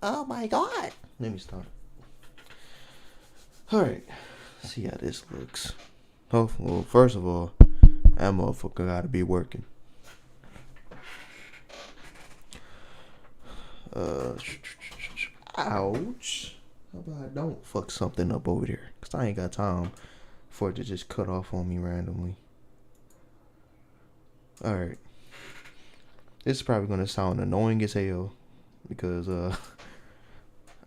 Oh my god. Let me start. Alright. See how this looks. Well, first of all, that motherfucker gotta be working. Ouch. How about I don't fuck something up over there? Because I ain't got time for it to just cut off on me randomly. Alright. This is probably going to sound annoying as hell. Because,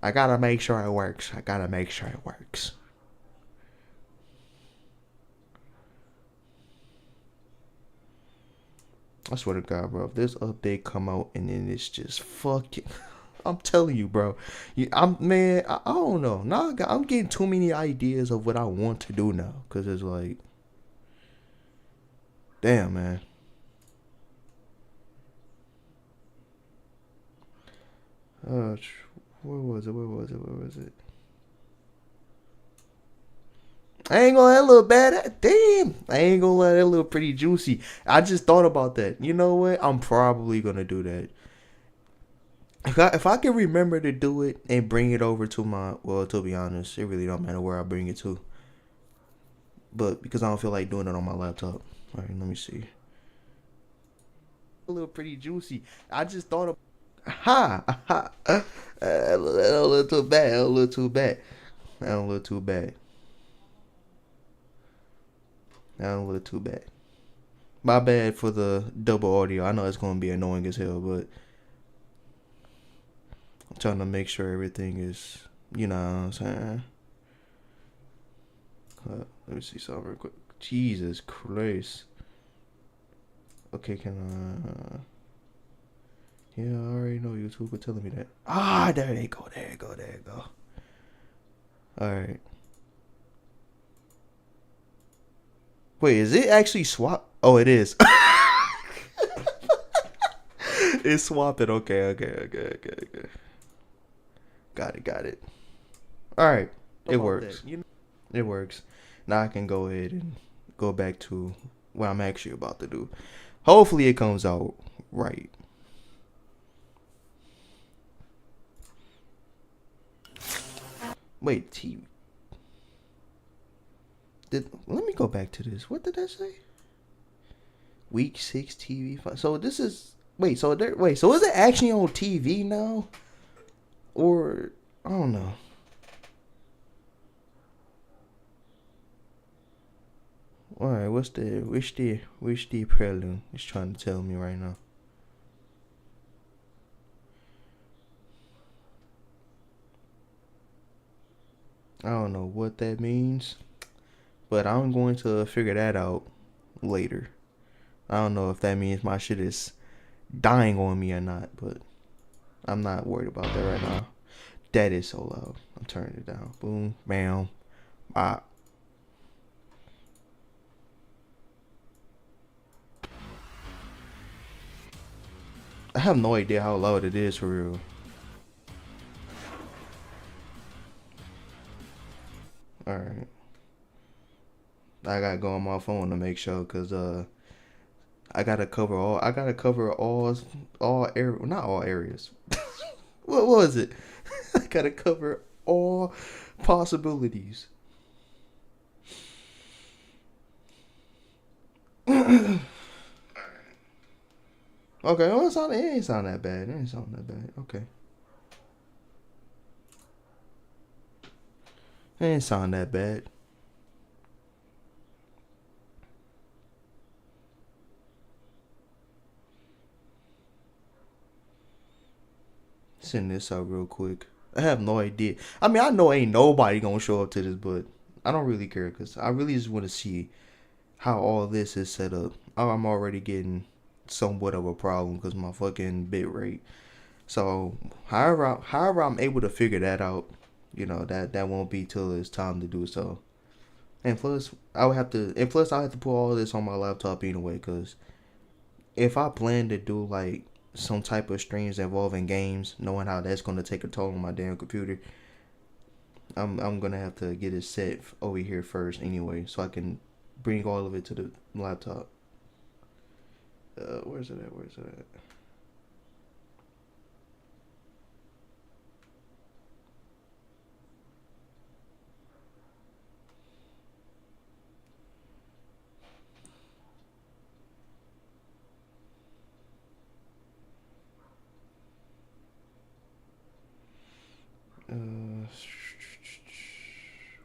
I gotta make sure it works. I swear to God, bro. If this update come out and then it's just fucking... I'm telling you, bro. I don't know. Now I'm getting too many ideas of what I want to do now. Because it's like... Damn, man. Where was it? I ain't gonna let that little bad. Damn. I ain't gonna let that little pretty juicy. I just thought about that. You know what? I'm probably gonna do that. If I can remember to do it and bring it over to my, well, to be honest, it really don't matter where I bring it to. But because I don't feel like doing it on my laptop. All right, let me see. A little pretty juicy. I just thought of, a little too bad. A little too bad. A little too bad. A little too bad. My bad for the double audio. I know it's gonna be annoying as hell, but I'm trying to make sure everything is, you know what I'm saying. Let me see something real quick. Jesus Christ. Okay, can I? Yeah, I already know YouTube was telling me that. Ah, there you go. Alright. Wait, is it actually swap? Oh, it is. It's swapping. Okay. Got it. Alright. It works. It works. Now I can go ahead and go back to what I'm actually about to do. Hopefully it comes out right. Wait, TV. Let me go back to this. What did I say? Week 6 TV. So this is so is it actually on TV now? Or I don't know. Alright, which the prelude is trying to tell me right now? I don't know what that means, but I'm going to figure that out later. I don't know if that means my shit is dying on me or not, but I'm not worried about that right now. That is so loud. I'm turning it down. Boom, bam, bop. I have no idea how loud it is for real. Alright. I gotta go on my phone to make sure, cause I gotta cover not all areas. What was it? I gotta cover all possibilities. Okay, well, it ain't sound that bad. Okay. It ain't sound that bad. Send this out real quick. I have no idea. I mean, I know ain't nobody gonna show up to this, but I don't really care because I really just want to see how all this is set up. I'm already getting somewhat of a problem because my fucking bit rate. So, however I'm able to figure that out, that won't be till it's time to do so. And plus, I'll have to put all this on my laptop anyway, because if I plan to do like some type of streams involving games, knowing how that's gonna take a toll on my damn computer, I'm gonna have to get it set over here first anyway, so I can bring all of it to the laptop. Where's it at?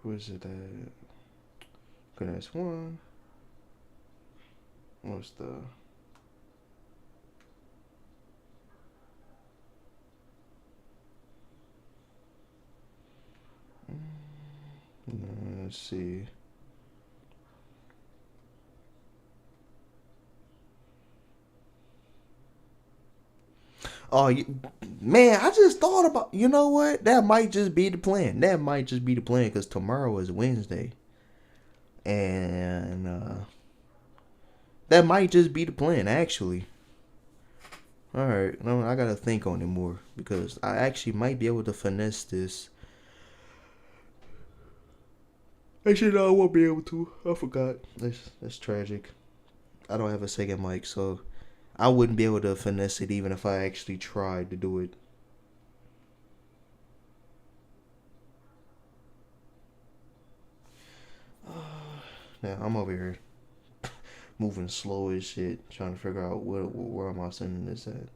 Was it that? Okay, that's one. What's the? Let's see. Oh, man, I just thought about, you know what? That might just be the plan. That might just be the plan because tomorrow is Wednesday. And that might just be the plan, actually. All right, no, I gotta think on it more because I actually might be able to finesse this. Actually, no, I won't be able to. I forgot. That's tragic. I don't have a second mic, so I wouldn't be able to finesse it even if I actually tried to do it. Now I'm over here moving slow as shit, trying to figure out where am I sending this at.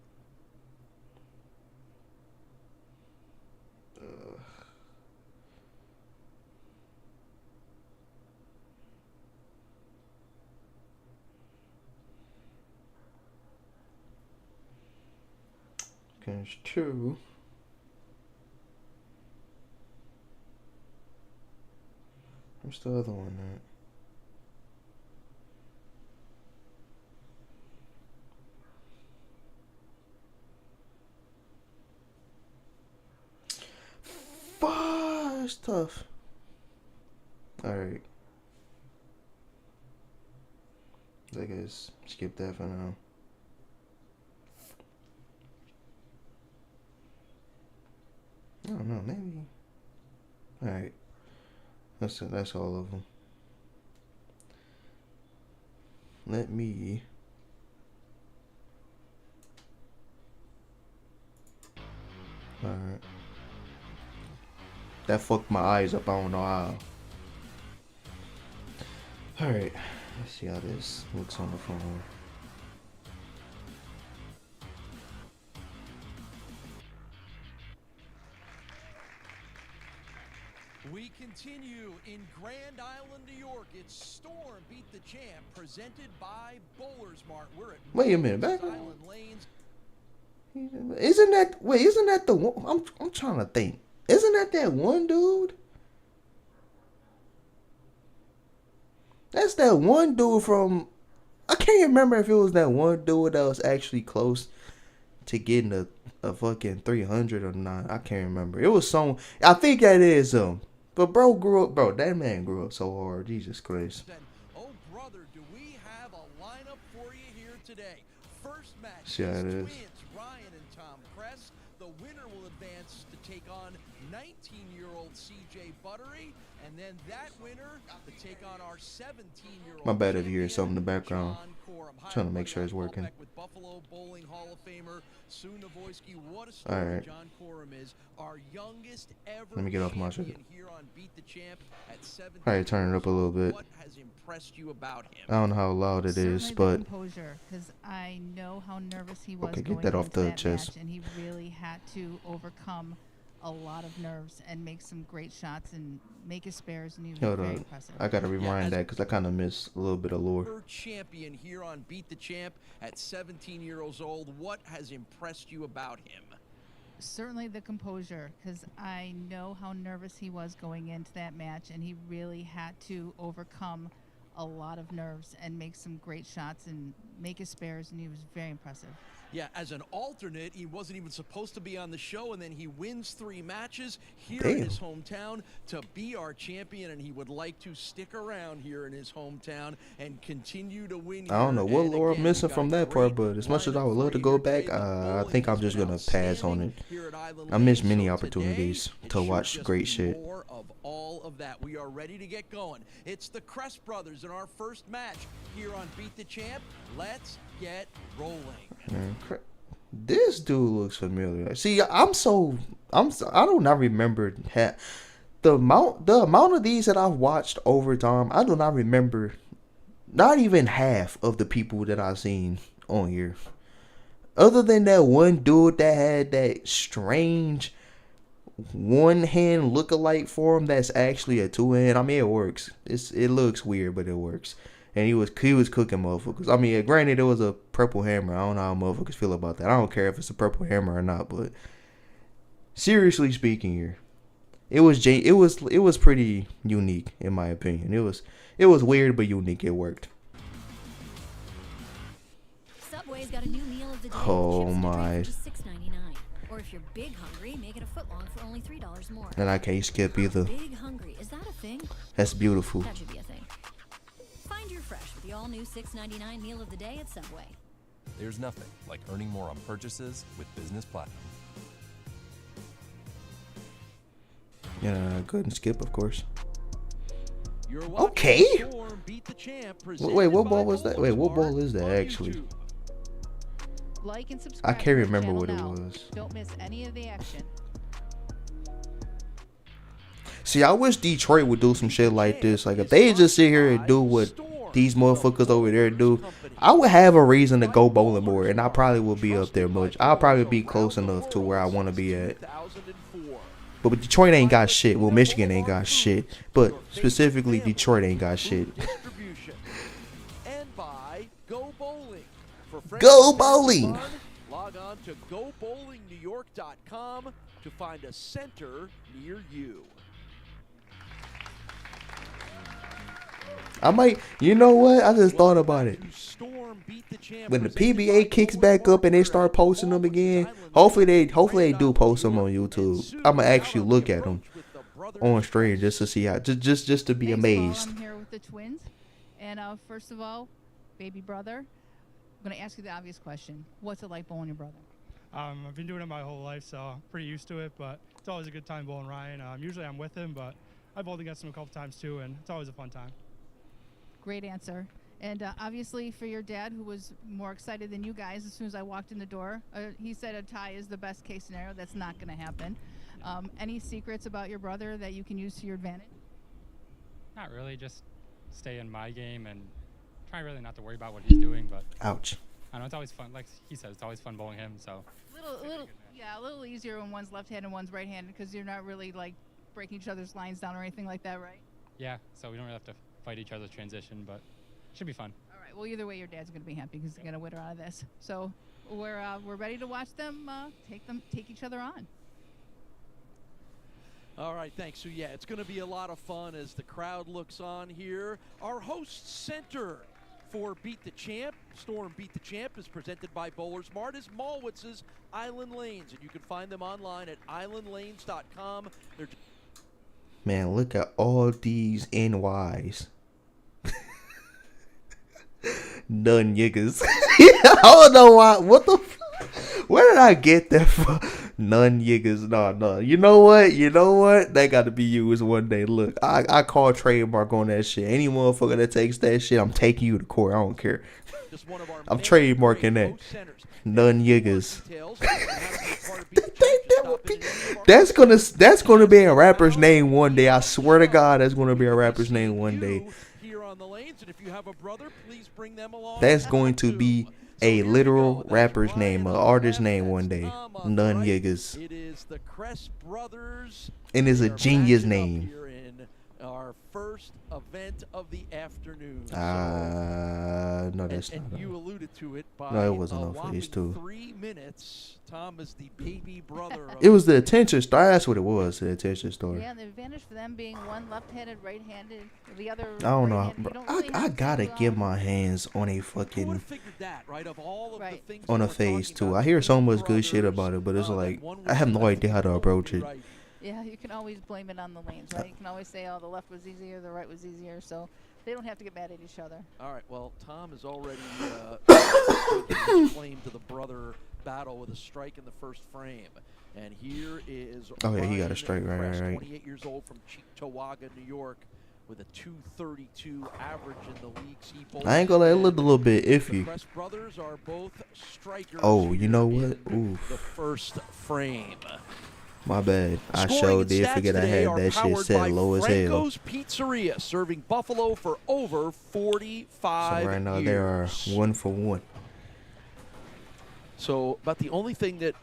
Okay, it's two. What's the other one at? Fuck, it's tough. Alright. I guess skip that for now. I don't know, maybe. Alright. That's all of them. Let me. Alright. That fucked my eyes up, I don't know how. Alright. Let's see how this looks on the phone. We continue in Grand Island, New York. It's Storm Beat the Champ, presented by Bowlers Mart. We're at Wait a minute, back Island Lanes. Isn't that the one? I'm trying to think. Isn't that one dude? That's that one dude from. I can't remember if it was that one dude that was actually close to getting a fucking 300 or not. I can't remember. It was some. I think that is him. But that man grew up so hard. Jesus Christ. Oh, brother, do we have a lineup for you here today? First match, See how it is. twins, Ryan and Tom Kress. The winner will advance to take on 19-year-old CJ Buttery. And then that winner to take on our 17-year-old. My bad if you hear something in the background. Trying to make sure it's working. With Buffalo Bowling Hall of Famer Sue Navoisky. What a All story right. John Corum is. Our youngest ever Let me get off my shit. champion here on Beat the Champ at 17. All right, turn it up a little bit. What has impressed you about him? I don't know how loud it is, Certainly but the composure, because I know how nervous he was okay, going get that off into the that chest. match, and he really had to overcome a lot of nerves and make some great shots and make his spares, and he was Hold very on. impressive. I gotta rewind as- that because I kind of missed a little bit of lore. Ever champion here on Beat the Champ at 17 years old. What has impressed you about him? Certainly the composure, because I know how nervous he was going into that match, and he really had to overcome a lot of nerves and make some great shots and make his spares, and he was very impressive. Yeah, as an alternate, he wasn't even supposed to be on the show, and then he wins 3 matches here Damn. in his hometown to be our champion, and he would like to stick around here in his hometown and continue to win. I don't know here. what And lore I'm again, missing we've from got a that part, great but as much as I lineup would love for to you go here back, today. The I bowling think I'm has just been gonna pass on outstanding it. here at Island I missed Lanes. many So opportunities today, it to should watch just great be shit. More of all of that. We are ready to get going. It's the Crest brothers in our first match here on Beat the Champ. Let's get rolling. Man, this dude looks familiar. See, I do not remember the amount of these that I've watched over time. I do not remember not even half of the people that I've seen on here. Other than that one dude that had that strange one hand look-alike for him that's actually a two hand. I mean, it works. It looks weird, but it works. And he was cooking motherfuckers. I mean, granted, it was a purple hammer. I don't know how motherfuckers feel about that. I don't care if it's a purple hammer or not. But seriously speaking, here, it was pretty unique in my opinion. It was weird but unique. It worked. Subway's got a new meal of the day. Oh, Chips and a drink my. for just $6.99. Or if you're big hungry, make it a foot long for only $3 more. And I can't skip either. Big hungry, is that a thing? That's beautiful. That should be a thing. Find your fresh with the all-new $6.99 meal of the day at Subway. There's nothing like earning more on purchases with Business Platinum. Yeah, go ahead and skip, of course. You're Okay. watching Storm Beat the Champ, Wait, what presented ball by was that? Wait, what Bowler ball is that on actually? YouTube. Like and subscribe. can't to our remember channel what it now. was. Don't miss any of the action. See, I wish Detroit would do some shit like this. Like, if they just sit here and do what these motherfuckers over there do, I would have a reason to go bowling more, and I probably would be up there much. I'll probably be close enough to where I want to be at. 2004. But Detroit ain't got shit. Well, Michigan ain't got shit. But specifically, Detroit ain't got shit. Distribution. And by Go Bowling. For friends Go and family Bowling. fun, log on to GoBowlingNewYork.com to find a center near you. I might, you know what? I just thought about it. Storm Beat the Champ, When the presented by PBA kicks back up and they start posting them again, hopefully they do post them on YouTube. I'ma actually look at them on stream just to see how, just to be Thanks, amazed. Paul. I'm here with the twins. And first of all, baby brother, I'm going to ask you the obvious question. What's it like bowling your brother? I've been doing it my whole life, so I'm pretty used to it, but it's always a good time bowling Ryan. Usually I'm with him, but I've bowled against him a couple times too, and it's always a fun time. Great answer. And obviously for your dad, who was more excited than you guys as soon as I walked in the door, he said a tie is the best case scenario. That's not going to happen. Any secrets about your brother that you can use to your advantage? Not really, just stay in my game and try really not to worry about what he's doing. But Ouch. I know it's always fun. Like he said, it's always fun bowling him. So A little easier when one's left-handed and one's right-handed because you're not really like breaking each other's lines down or anything like that, right? yeah, so we don't really have to fight each other's transition, but it should be fun. All right. Well, either way, your dad's going to be happy because he's going to winner out of this. So we're ready to watch them take each other on. All right, thanks. So, yeah, it's going to be a lot of fun as the crowd looks on here. Our host center for Beat the Champ, Storm Beat the Champ, is presented by Bowler Smart, is Malwitz's Island Lanes, and you can find them online at islandlanes.com. They're Man, look at all these NYs. None niggas. I don't know why. What the where did I get that from? None niggas. No. You know what? That got to be used one day. Look, I call trademark on that shit. Any motherfucker that takes that shit, I'm taking you to court. I don't care. just one of our I'm many trademarking great that. host centers. None More niggas. details on how to be a part of Beat the Champ, just stop in any of our That's gonna be a rapper's name one day. I swear to God, that's gonna be a rapper's name one day. Here on the lanes, and if you have a brother, please bring them along. That's at going the to be tomb. So a here we literal go. That's rapper's Ryan name, an on the artist's left, name that's one day. Tom on None the right. niggas. It is the Crest brothers. And it's a They're genius matching up name. here in our first event of the afternoon. No, that's and not. you alluded to it by No, it wasn't a on whopping phase two. 3 minutes. Tom is the baby brother. Of It was the attention star. That's what it was. The attention star. Yeah, the advantage for them being one left-handed, right-handed, the other. I don't know, right-handed. bro. You don't really I have gotta to, get my hands on a Who fucking would've figured that, right? Of all of Right. the things on that a we're phase talking two. about, I hear so baby much good shit brothers, about it, but it's that like one I have was no left idea how to and approach one it. was right. Yeah, you can always blame it on the lanes, right? You can always say, oh, the left was easier, the right was easier, so they don't have to get mad at each other. All right. Well, Tom has already claimed to the brother battle with a strike in the first frame, and here is. Oh, yeah, he got a Ryan strike, right, Kress, right. 28 years old from Cheektowaga, New York, with a 232 average in the leagues he bowls. I ain't gonna lie, it in. looked a little bit The iffy. Kress brothers are both strikers. Oh, you know here what? in Oof. The first frame. My bad. I Scoring sure and did stats forget I today had are that shit powered set by low as hell. Franco's Pizzeria, serving Buffalo for over 45 So right now they are years. 1 for 1. So about the only thing that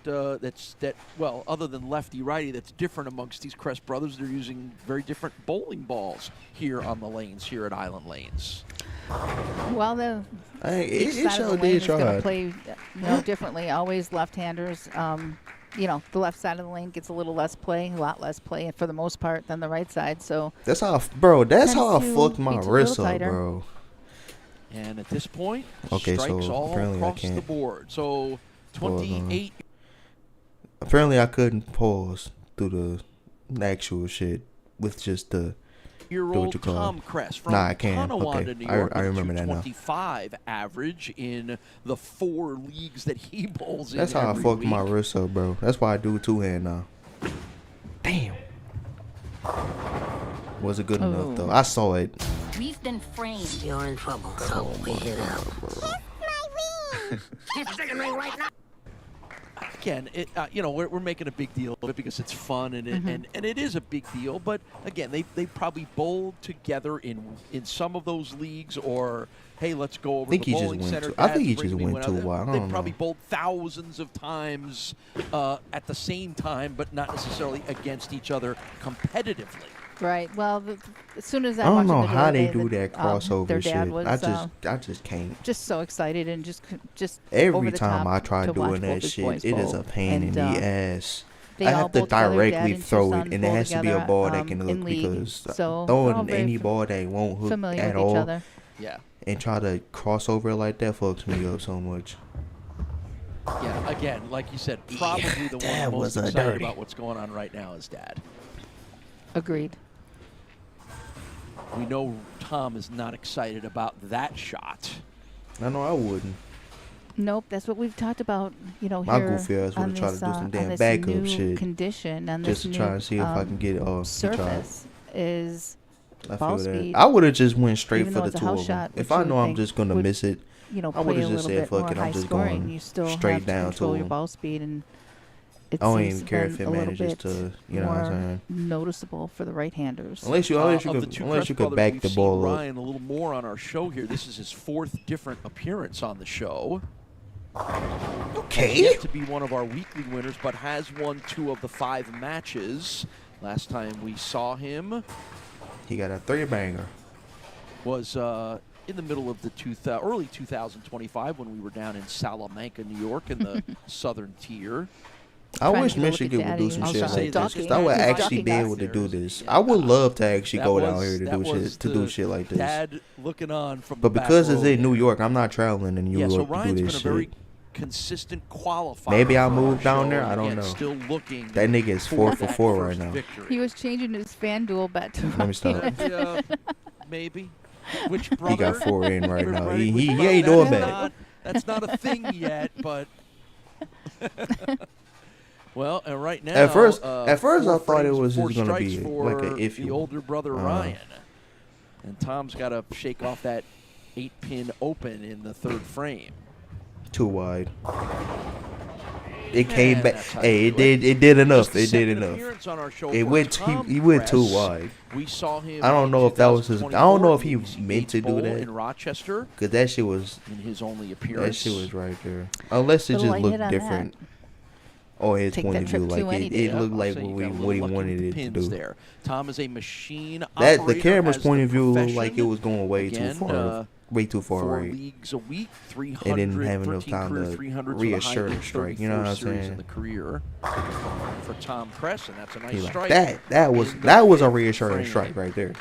well, other than lefty righty, that's different amongst these Crest brothers, they're using very different bowling balls here on the lanes here at Island Lanes. Well, each It side of sure the lane did is going to try. play differently. Always left-handers. The left side of the lane gets a lot less play for the most part than the right side. So That's how, bro. That's tends how I to fucked my be a little wrist up, tighter. bro. And at this point, Okay, strikes so all apparently I across the can't board. So pause on. 28 Apparently, I couldn't pause through the actual shit with just the. year-old you call it? Tom Crest from Nah, I can. Tonawanda, Okay. New I York, remember that now. 25 average in the 4 leagues that he bowls in. That's how I every fucked my week. wrist up, bro. That's why I do two-hand now. Damn. Wasn't good enough though. I saw it. We've been framed. You're in trouble, so we hit out. Again, we're making a big deal of it because it's fun and it is a big deal. But again, they probably bowled together in some of those leagues, or hey, let's go over think the he just bowling went center. too- I Dad, think he bring just me went one too other. wild. I They don't probably know. bowled thousands of times at the same time, but not necessarily against each other competitively. right. Well, as soon as I don't watched know the how they video, do that crossover their dad shit. was I just can't. just so excited and just Every over the time top I try to watch doing both that his shit, boys it is bowl. a pain in And, the ass. they I all have to bowled together, dad directly and two throw it, sons and it bowled has to be a together, ball that can in hook league. because So they're all throwing very any ball that won't hook familiar at with each all other. Yeah. and try to cross over like that fucks me up so much. Yeah, again, like you said, probably the that one was most a excited dirty. about what's going on right now is Dad. Agreed. We know Tom is not excited about that shot. I know I wouldn't. Nope, that's what we've talked about. My Here goofy ass on would've tried to this, do some on damn this backup new shit condition on just this to try new, and see if I can get it off. surface is I ball feel that. speed. I would have just went straight Even for though the it's a two house of them. shot, If which I you know would I'm think just gonna would, miss it, I would've play a just little said, bit "Fuck more it, I'm high just scoring. going You still straight have to down to control your him." ball speed, and it I don't seems even to care been if it a little manages bit to, you know what I'm more saying? noticeable for the right-handers. Unless you Of the could, two unless Crest you could brothers, back we've the seen ball up. Ryan a little more on our show here. This is his 4th different appearance on the show. Has Okay. yet to be one of our weekly winners, but has won 2 of the 5 matches. Last time we saw him He got a 3-banger. was in the middle of the early 2025 when we were down in Salamanca, New York, in the Southern Tier. I Trying wish to look at Michigan would Daddy do some and shit also like this. ducking. 'Cause I would He's actually ducking be us. able to do this. Yeah. I would love to actually That go down was- here to that do was shit, to do the shit like this. Dad looking on from But the back because it's row in New there. York, I'm not traveling in New Yeah, York so to Ryan's do been this a shit. very consistent qualifier. Maybe I'll for our move down show, there, and I don't again, know. Still looking. That nigga is 4 for that 4 right first now. victory. He was changing his FanDuel bet to Let me stop. Maybe. Which brother? He got 4 in right now. Everybody, He which he brother? ain't doing That's bad. not- That's not a thing yet, but. Well, and right now, At first I 4 thought it frames, was 4 just gonna be strikes for like a iffy the one. older brother Ryan, and Tom's got to shake off that 8-pin open in the 3rd frame. Too wide. It came And back. that's how Hey, you it do it. did. It did enough. Just the It did second enough. appearance on our show It for went. Tom He went too Kress. wide. We saw him. I don't in know if that was his. I don't know if he 2024 meant to do Bowl that. in Rochester Cause that shit was. in his only That appearance. shit was right there. Unless it Little just light looked hit on different. that. Or his Take point that of view, trip like to any it day. looked like So you what got a he little lucky wanted with the it to pins do. there. Tom is a machine That the operator camera's as point the of view looked like it profession. was going way too Again, far, way too far 4 right. leagues a week, 300, It didn't have enough 13 time career to 300s with a reassure high the strike, you know what I'm 34 series saying? in the career for Tom Kress, and that's a nice He like, strike. that was in the that was a 5th reassuring frame. strike right there.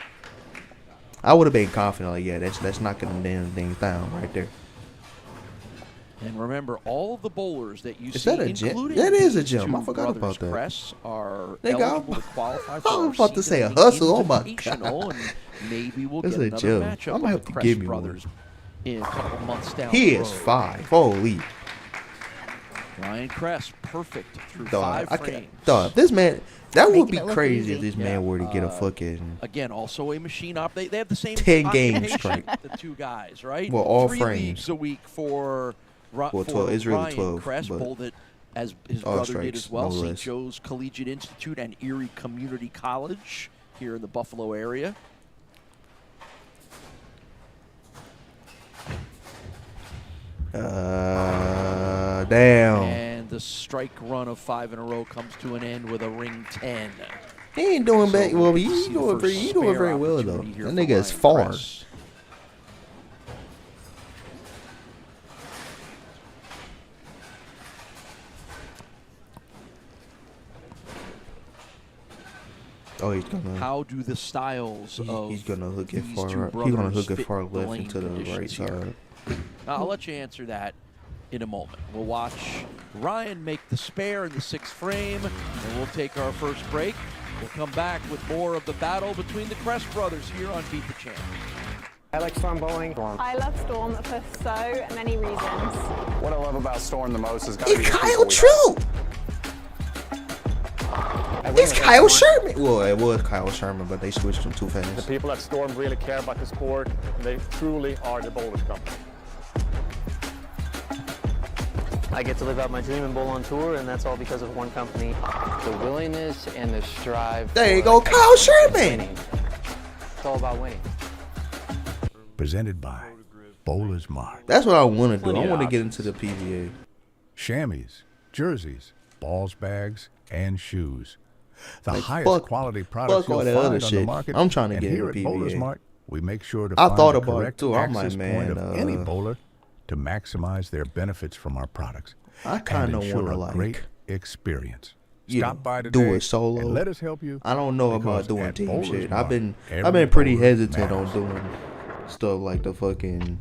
I would have been confident, like, yeah, that's knocking them damn things down right there. And remember, all the bowlers that you Is see, that a gym? including That is a these gym. I two forgot about brothers that. Kress, are Nigga, eligible to qualify for I was our about to say a season hustle. Oh my invitational, and maybe we'll That's get a another gym. matchup I'm gonna with have the to Kress give me one. brothers in a couple months down He the is road. 5. Holy Ryan Kress, perfect through dog. 5 I frames. can't. Dog, this man. That would Making be it look crazy if easy. this man were to get a Uh, fucking. Again, also a machine op. They have the same 10 game occupation, strike. the two guys, right? Well, all 3 frames. leagues a week for, Well, for 12 it's really Ryan 12, Kress, but bowled it as his all brother did strikes, as well. no St. less. Joe's Collegiate Institute and Erie Community College here in the Buffalo area. damn. And the strike run of 5 in a row comes to an end with a ring 10. He ain't doing So bad. we'll Well, see he's the doing first he doing spare very well though. opportunity here That for nigga is Ryan far. Kress. Oh, he's gonna. How do the styles of He's gonna hook it these far. two Right. He's gonna brothers hook it fit far the left lane into the right conditions here? side. I'll let you answer that in a moment. We'll watch Ryan make the spare in the 6th frame, and we'll take our first break. We'll come back with more of the battle between the Kress brothers here on Beat the Champ. I like Storm bowling. I love Storm for so many reasons. What I love about Storm the most is gotta be It's the Kyle people we True. have. It's Kyle Sherman. Well, it was Kyle Sherman, but they switched him too The fast. people at Storm really care about the sport, and they truly are the bowlers company. I get to live out my dream and bowl on tour, and that's all because of one company. The willingness and the strive. There you go, Kyle Sherman. It's all about winning. Presented by Bowler's Mart. That's what I want to do. Plenty I of want to get options. into the PVA. Chamois, jerseys, balls bags, and shoes. The Like, highest fuck- quality products fuck all you'll that find other on the shit. market. I'm trying to And get here into at Bowler's PVA. Mart, we make sure to I find thought the about it correct too. I'm like, access man, point of any bowler to maximize their benefits from our products. I and kinda ensure wanna, a like, great experience. you Stop know, by do today it solo. and let us help you. I don't know because about doing at team Bowler's shit. Mart, I've been every pretty bowler hesitant on matters. doing stuff like the fucking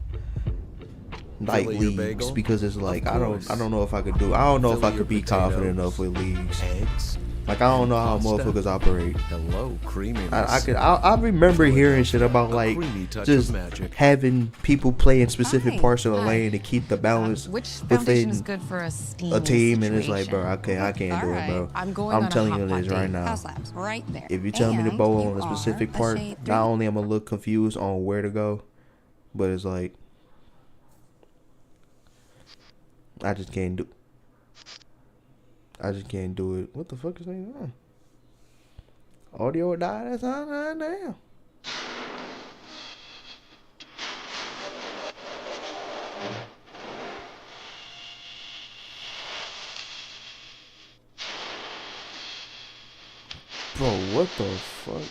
night Fill your leagues bagel? because it's like Of I course. don't know if I could do. I don't know if Fill I your could be confident potatoes, enough with leagues. Eggs. Like I don't know how Pasta. motherfuckers operate. Hello, creaminess. I remember hearing shit about A like creamy touch just of magic. having people play in specific Hi. parts of the Hi. lane to keep the balance Which foundation within is good for a steam a team, and it's like, bro, I can't do it, Alright, bro. I'm going on a telling hot you pot this date. right now. House Labs, right there. If you tell me to And bowl you on a are specific a part, shade not three. only am I look confused on where to go, but it's like I just can't do. I just can't do it. What the fuck is going on? Audio died. That's on now. Bro, what the fuck?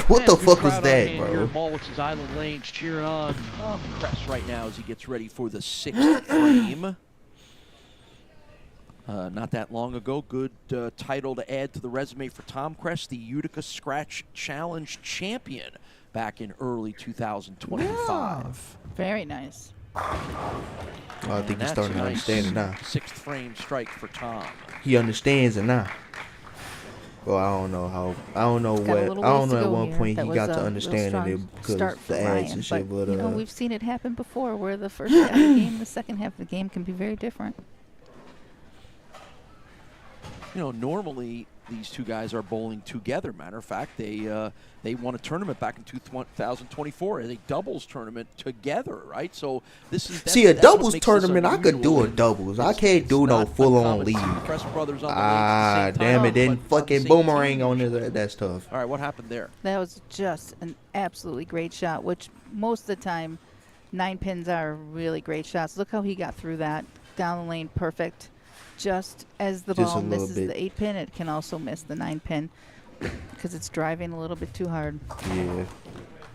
What the And good fuck was crowd on that, hand here bro? at Malwitz's Island Lanes cheering on Kress right now as he gets ready for the 6th frame. Not that long ago, good title to add to the resume for Tom Kress, the Utica Scratch Challenge champion back in early 2025. Very nice. Oh, I think And he's that's starting a to nice understand it now. 6th frame strike for Tom. He understands it now. Well, I don't know how. I don't know Got a what. little I don't ways know to at go one here. point That he was got a to real understanding strong it because start the for ads Ryan, and shit. But you know, we've seen it happen before, where the first half of the game, the second half of the game can be very different. You know, normally these two guys are bowling together. Matter of fact, they won a tournament back in 2024, a doubles tournament together, right? So this is see a that's what doubles makes this tournament. I could do unusual. a doubles. I can't do no not full on uncommon to league. see the Kress brothers on the Ah, lanes at the same damn time, it! Then but on the fucking same boomerang team. on there. That's tough. All right, what happened there? That was just an absolutely great shot, which most of the time, 9 pins are really great shots. Look how he got through that. Down the lane, perfect. Just as the Just a ball little misses bit. the 8 pin, it can also miss the 9 pin because it's driving a little bit too hard. Yeah.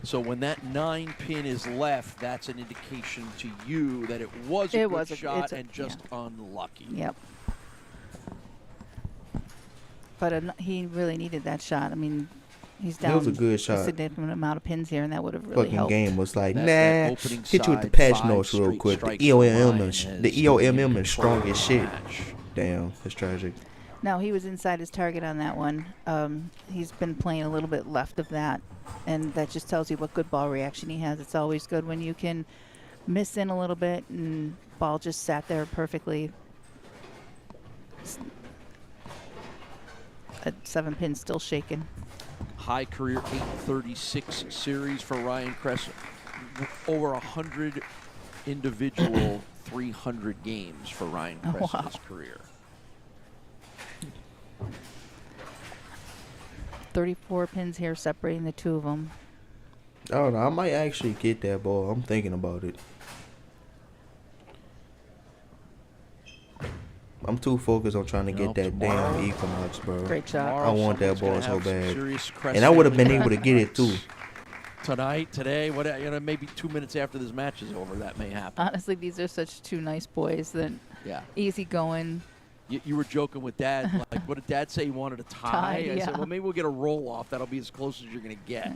So when that 9 pin is left, that's an indication to you that it was a It good was a- shot it's a- and just unlucky. Yep. But he really needed that shot. I mean, he's down was a good shot. significant amount of pins here, and that would have really Fucking helped. game was like, That nah. opening Hit you with the side, patch 5 notes real straight quick. strikes The for EOM Ryan is has the been EOM in is control strong of as the shit. match. Damn, that's tragic. Now, he was inside his target on that one. He's been playing a little bit left of that, and that just tells you what good ball reaction he has. It's always good when you can miss in a little bit and ball just sat there perfectly. A 7 pin still shaking. High career 836 series for Ryan Kress. Over 100 individual 300 games for Ryan Kress in his career. 34 pins here separating the two of them. I don't know. I might actually get that ball. I'm thinking about it. I'm too focused on trying to get that tomorrow- damn Equinox, bro. Great shot. I want that someone's ball gonna so have some bad, serious crest and I would have been family able to get it too. tonight, today, maybe 2 minutes after this match is over, that may happen. Honestly, these are such two nice boys that Yeah. easy going. You were joking with Dad. Like, what did Dad say? He wanted a tie? Tie, I yeah. said, well, maybe we'll get a roll off. That'll be as close as you're going to get.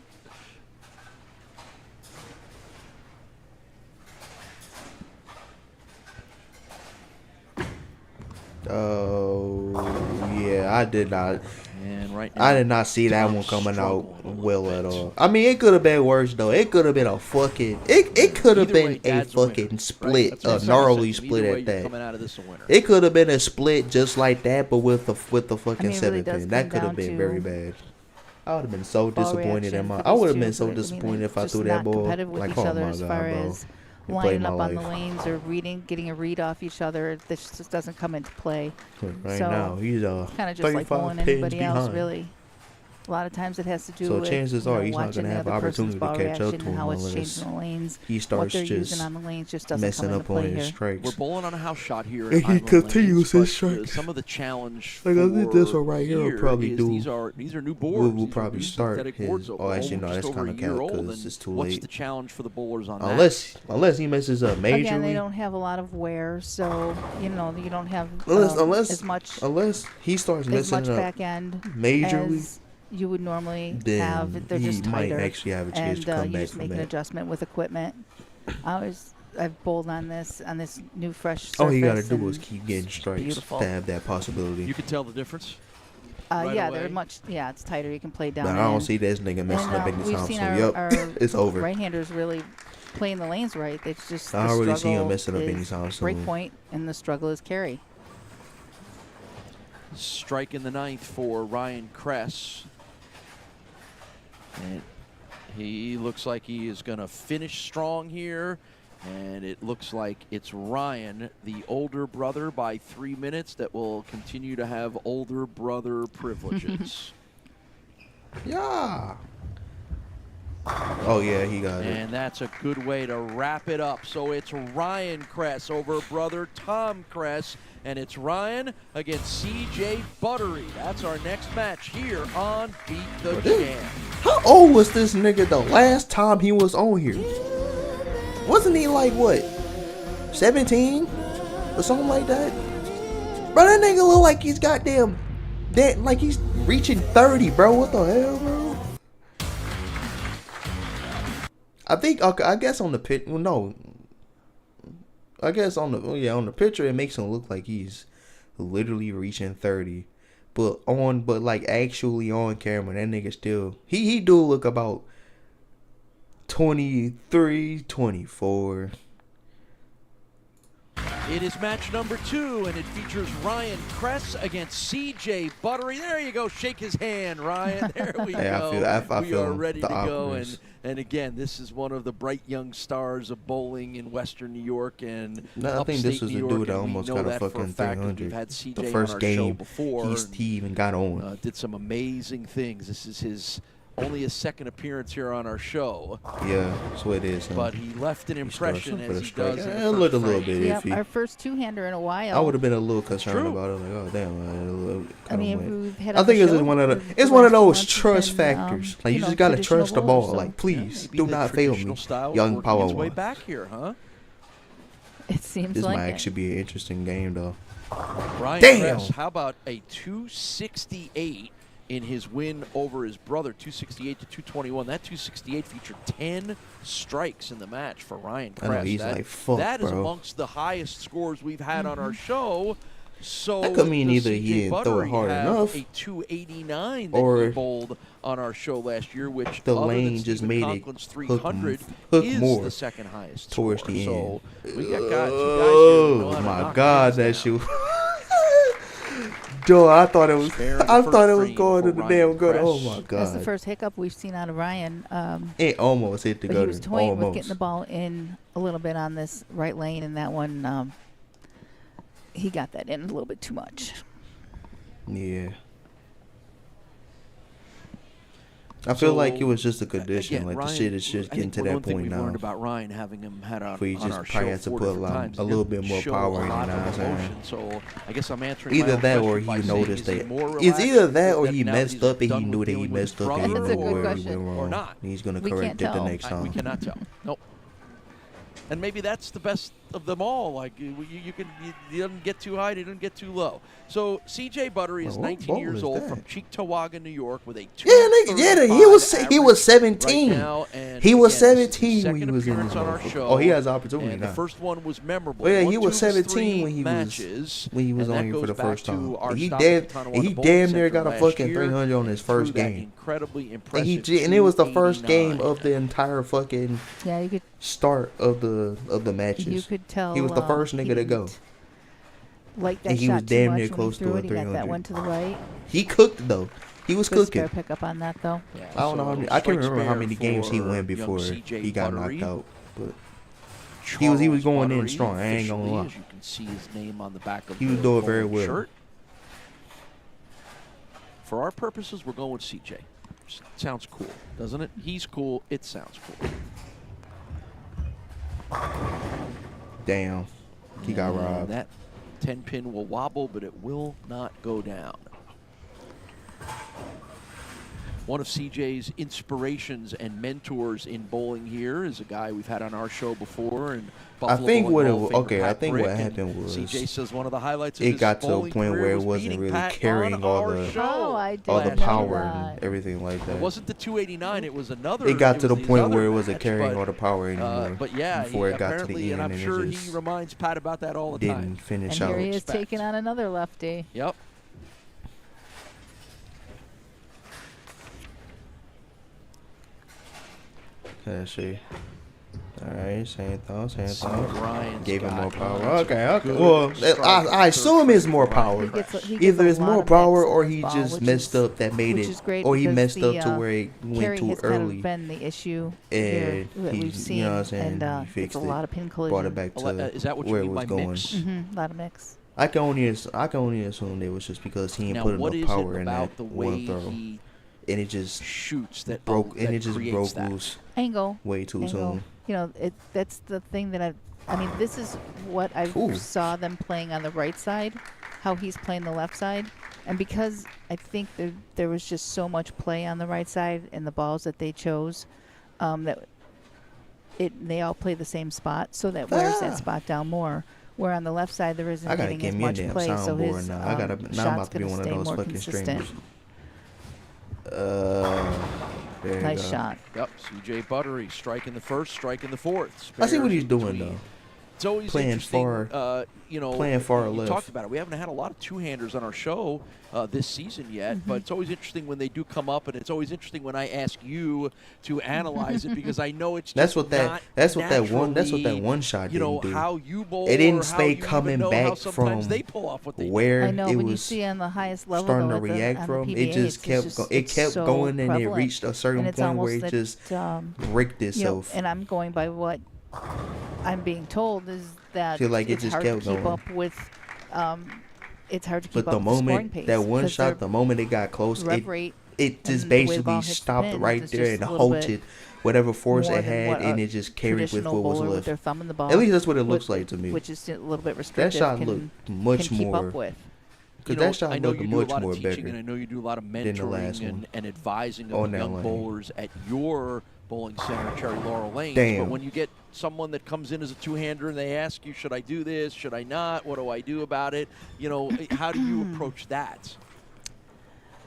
Oh, yeah, I did not. And right now, I did not see that one coming out well at all. I mean, it could have been worse though. It could have been a fucking. It could have Either way, been a Dad's a winner, fucking right? split, That's what a I'm gnarly saying. split Either way, at you're that. coming out of this a winner. It could have been a split just like that, but with the fucking I mean, it really 7 does pin. That come could have down been to very bad. I would have been so ball disappointed in reaction my. for I these would have two, been so but, I mean, disappointed if I just threw that not ball. competitive with Like, each oh other my as god, far bro. as It played lining my up on the life. lanes or getting a read off each other. This just doesn't come into play. Right So, now, he's kind of just like 35 bowling pins anybody else, behind. really. A lot of times it has to do So with chances you know, are he's not watching gonna the have other person's opportunity to ball catch up reaction to and him how it's unless changing the lanes. he What starts they're just using on the lanes just doesn't messing come up into on play his here. strikes. We're bowling on a house shot here. And at he Island continues Lanes, his but, strikes. some of the challenge Like, I think this for one right here will here probably is do. These are new boards. We'll These are probably new start synthetic his. boards, Oh, actually, no, just that's over kind a of year cap old, because and it's too What's late. the challenge for the bowlers on that? Unless he messes up majorly. Again, they don't have a lot of wear, so you know you don't have Unless he starts as messing much up back end majorly, as you would normally then have. They're he just might tighter, actually have a chance and to come you back just from make an that. adjustment with equipment. I've bowled on this new fresh surface. All you gotta do is and keep getting it's strikes beautiful. to have that possibility. You can tell the difference. right yeah, away. they're much. Yeah, it's tighter. You can play down. But I don't in. see this nigga messing And, up anytime we've seen soon. our, Yup, our it's over. right-handers really playing the lanes right. It's just I the don't really see him struggle messing up is anytime break soon. point, and the struggle is carry. Strike in the ninth for Ryan Kress. And he looks like he is going to finish strong here. And it looks like it's Ryan, the older brother, by 3 minutes that will continue to have older brother privileges. Yeah. Oh yeah, he got it. And that's a good way to wrap it up. So it's Ryan Kress over brother Tom Kress. And it's Ryan against CJ Buttery. That's our next match here on Beat the Champ. How old was this nigga the last time he was on here? Wasn't he like what, 17 or something like that? Bro, that nigga look like he's goddamn dead, like he's reaching 30, bro. What the hell, bro? I think I guess on the pit, well, no. I guess on the picture it makes him look like he's literally reaching 30. But like actually on camera, that nigga still he do look about 23, 24. It is match number 2, and it features Ryan Kress against CJ Buttery. There you go. Shake his hand, Ryan. There we Hey, go. I We feel are ready the to go. awkwardness. And again, this is one of the bright young stars of bowling in Western New York and No, I think this upstate was New the York, dude that and we almost know got a that for a fucking fact, 'cause 300. We've had CJ The on first our game show before. he even got on. Did some amazing things. This is only his second appearance here on our show. Yeah, that's what it is. Huh? But he left an impression for the as he strike. does. in It the looked a first little frame. bit Yep, iffy. our first two-hander in a while. I would have been a little concerned True. about it. Like, oh damn! I mean, we've had I on think the it's show one of for it's the one of last those month trust been, factors. Like you know, just gotta traditional trust the bowlers, ball. so Like please Maybe do the not fail traditional me, style young working power its way one. back here, huh? It seems This like might it. actually be an interesting game though. Ryan Damn. Kress, how about a 268 in his win over his brother, 268 to 221. That 268 featured 10 strikes in the match for Ryan I know, Kress. he's that, like, fuck, that is bro. amongst the highest scores we've had on our show. So That could mean does either he CJ didn't throw it Buttery hard have enough, a 289 that or he bowled on our show last year, which the other than lane just Stephen made it Conklin's hook 300 is more the second highest towards score. the So end. we got two guys here who know how Oh to my knock God, names that down. shoe. Dude, I thought it was. Spare the I first thought it was frame going for to the Ryan damn gutter. Oh Kress. my That's the God! first hiccup we've seen out of Ryan. It almost hit the But gutter. he was toying with Almost. getting the ball in a little bit on this right lane, and that one, he got that in a little bit too much. Yeah. I feel like it was just a condition. Again, like Ryan, the shit is just I getting think to one that thing point we've now. learned about Ryan, having him had on, Where you on just our probably show has to 4 put a different times, a he little didn't bit more show power a in it. lot You know of what I'm saying? emotion. So I guess I'm answering my Either own that or question he by noticed saying, is that he more it's relaxed either that or that he now that messed he's up and done he with knew that he dealing with his messed up and he brother, That's a knew good where he question. went or wrong. not. He's gonna We correct can't it the tell. next We time. cannot tell. Nope. And maybe that's the best of them all. Like you didn't get too high, you didn't get too low. So C.J. Buttery is What 19 ball years is old that? from Cheektowaga, New York, with a He was 17. right now, and He was again, this is his 17 when second he was in appearance this on our motherfucker. show. Oh, he has opportunity And now. the first one was memorable. Oh yeah, One, he was two of his 17 three when he matches, was and on that here for goes the back first to time. our He stop at the damn Tonawanda he Bowling damn near Center got a last fucking year, 300 on his and first threw that game. incredibly And impressive. and it was the first game 289. of the entire fucking Yeah, you could start of the matches. you could tell he was the first he nigga to go. didn't like that And he shot was too damn much near when close he threw to a it. He got that 300. one to the right. He cooked though. He was Good cooking. spare pickup on that though. Yeah, I don't know how so many. I can't strike remember how spare many games he for went young before C.J. he got Buttery. knocked out. But he was Charles going in Buttery, strong. I ain't gonna officially, lie. as you can see his name on the back of He was the doing very bowling well. shirt. For our purposes, we're going with CJ. Sounds cool, doesn't it? He's cool. It sounds cool. Damn, he got And robbed. That 10-pin will wobble, but it will not go down. One of CJ's inspirations and mentors in bowling here is a guy we've had on our show before. And Buffalo think Bowling what it Hall of wa- Famer okay, I Pat think what Brick, and happened was CJ says one of the highlights of it his got to a bowling point career where it was wasn't beating really Pat carrying on all our the show Oh, I all the didn't know power that. and everything like It that. wasn't the 289. It was another. It got to the was his point other where it wasn't match, carrying but, all the power anymore. But yeah, before he it got to apparently, the and end, I'm and sure it he just reminds Pat about that all the didn't time. finish And out. here he is Respect. taking on another lefty. Yep. Let's see. All right, same thought. Ryan's Gave him got more power. Ryan's Okay. good Well, strike I assume it's more Ryan power. Kress. He gets Either a it's lot more of power mix or in he his ball, just which messed is- up that made which it, is great or he because messed up the, to where it went carry too has kind early. of been the issue And here that we've he's, seen, you know what I'm saying, and he it's fixed a it, lot of pin collision. brought it back to Is that what you where it mean was by going. mix? A lot of mix. I can only assume it was just because he didn't Now, put what enough is power it in about that the way one throw, he and it just shoots that broke, that and it just creates broke that? loose Angle. way too soon. You know, that's the thing that I mean, this is what I saw them playing on the right side, how he's playing the left side. And because I think there was just so much play on the right side and the balls that they chose, that they all play the same spot, so that wears that spot down more. Where on the left side there isn't I gotta getting give as me a much damn play, so soundboard his now. Now I'm shot's about to be gonna one of stay those more fucking consistent. streamers. There you Nice go. shot. Yep, C.J. Buttery striking the first, striking the fourth. I see what Spares he's doing between. though. It's always Playing interesting, far, you know, playing far you left. talked about it. We haven't had a lot of two-handers on our show this season yet, but it's always interesting when they do come up, and it's always interesting when I ask you to analyze it because I know it's That's just what that. not That's what that one. That's what that naturally, one shot you know, didn't do. how you bowl. It didn't or how stay you even coming know how back sometimes from they pull off what they do. where I know it when you was see on the highest level starting to though, react on from. the It PBA, just kept it kept so going, and it prevalent. reached a certain And it's point where almost it just that, bricked you know, itself. and I'm going by what I'm being told is that Feel like it it's just hard kept to keep going. up with. It's hard to keep But up the with the scoring moment pace that one 'cause shot, their the moment it got close, rev rate it just and the way the ball basically hits the stopped pin right is there just and a little bit halted whatever force more it than had, what and a it just carried with traditional what was bowler with left. their thumb in the ball, At least that's what it looks which- like to me. which is a little bit That restrictive. shot can, looked much can keep more. up with. Because You know, that shot I know looked you do a much lot more of teaching, better and I know you do a lot of than the last mentoring one. and advising On of that young lane. bowlers at your bowling center, Cherry Laurel Lanes. Damn. But when you get someone that comes in as a two-hander and they ask you, should I do this? Should I not? What do I do about it? You know, how do you approach that?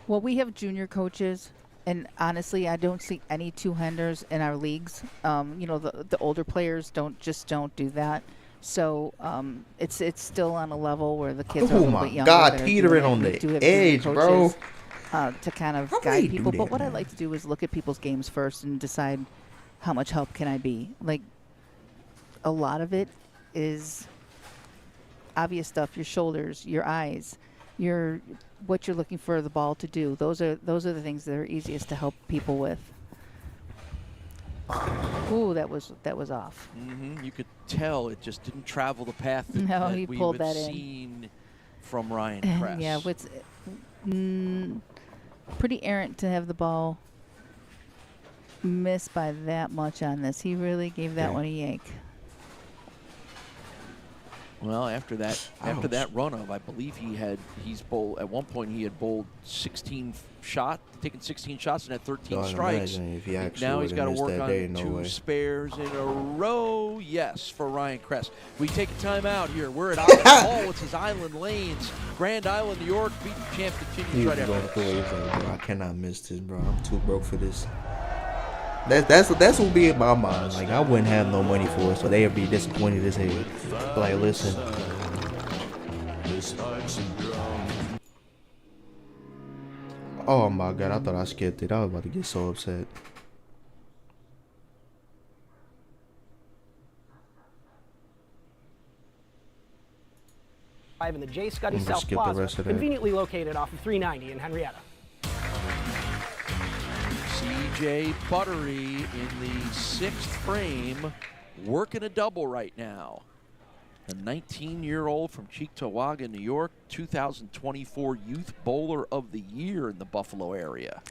Well, we have junior coaches, and honestly, I don't see any two-handers in our leagues. You know, the older players don't do that. So it's still on a level where the kids are a Oh little my bit younger. God, that are teetering doing it. on We the do have junior edge, bro. coaches, to kind of How do guide they do people. that, But what I man? like to do is look at people's games first and decide how much help can I be. Like, a lot of it is obvious stuff: your shoulders, your eyes, what you're looking for the ball to do. Those are the things that are easiest to help people with. Ooh, that was off. You could tell it just didn't travel the path that, No, that he we pulled would that in. seen from Ryan Kress. Yeah, it's pretty errant to have the ball miss by that much on this. He really gave that one a yank. Well, after that run of, I believe he's bowled at one point. He had bowled 16 taken 16 shots and had 13 strikes. Now he's got to work on 2 spares in a row. Yes, for Ryan Kress. We take a timeout here. We're at Island Hall. It's his Island Lanes, Grand Island, New York. Beat the Champ continues right after this. I cannot miss this, bro. I'm too broke for this. That's what would be in my mind. Like, I wouldn't have no money for it, so they'd be disappointed as hell. But like, listen. Oh my God, I thought I skipped it. I was about to get so upset. In the J. Scuddy South Plaza, conveniently located off of 390 in Henrietta. CJ Buttery in the 6th frame, working a double right now. The 19-year-old from Cheektowaga, New York, 2024 Youth Bowler of the Year in the Buffalo area.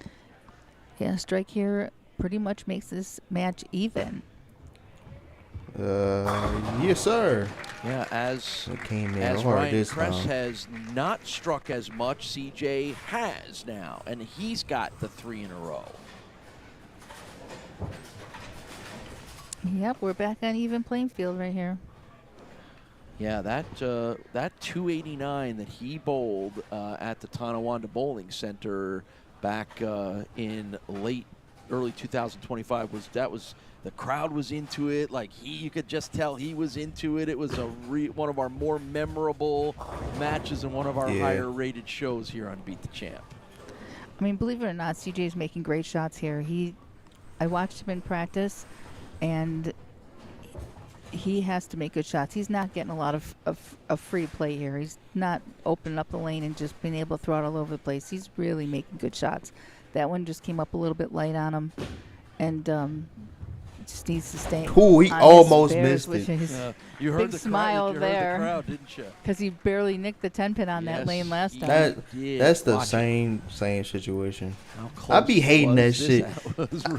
Yeah, strike here pretty much makes this match even. Yes, sir. Yeah, as hard Ryan this Kress time. has not struck as much, CJ has now, and he's got the 3 in a row. Yep, we're back on even playing field right here. Yeah, that 289 that he bowled at the Tonawanda Bowling Center back in early 2025 was the crowd was into it. Like you could just tell he was into it. It was one of our more memorable matches and one of our higher rated shows here on Beat the Champ. I mean, believe it or not, CJ's making great shots here. I watched him in practice, and he has to make good shots. He's not getting a lot of free play here. He's not opening up the lane and just being able to throw it all over the place. He's really making good shots. That one just came up a little bit light on him, and just needs to stay. Ooh, he almost missed it. You heard big the smile crowd, there, heard the crowd, didn't you? Because he barely nicked the 10-pin on that lane last time. That's the same situation. I be hating that shit.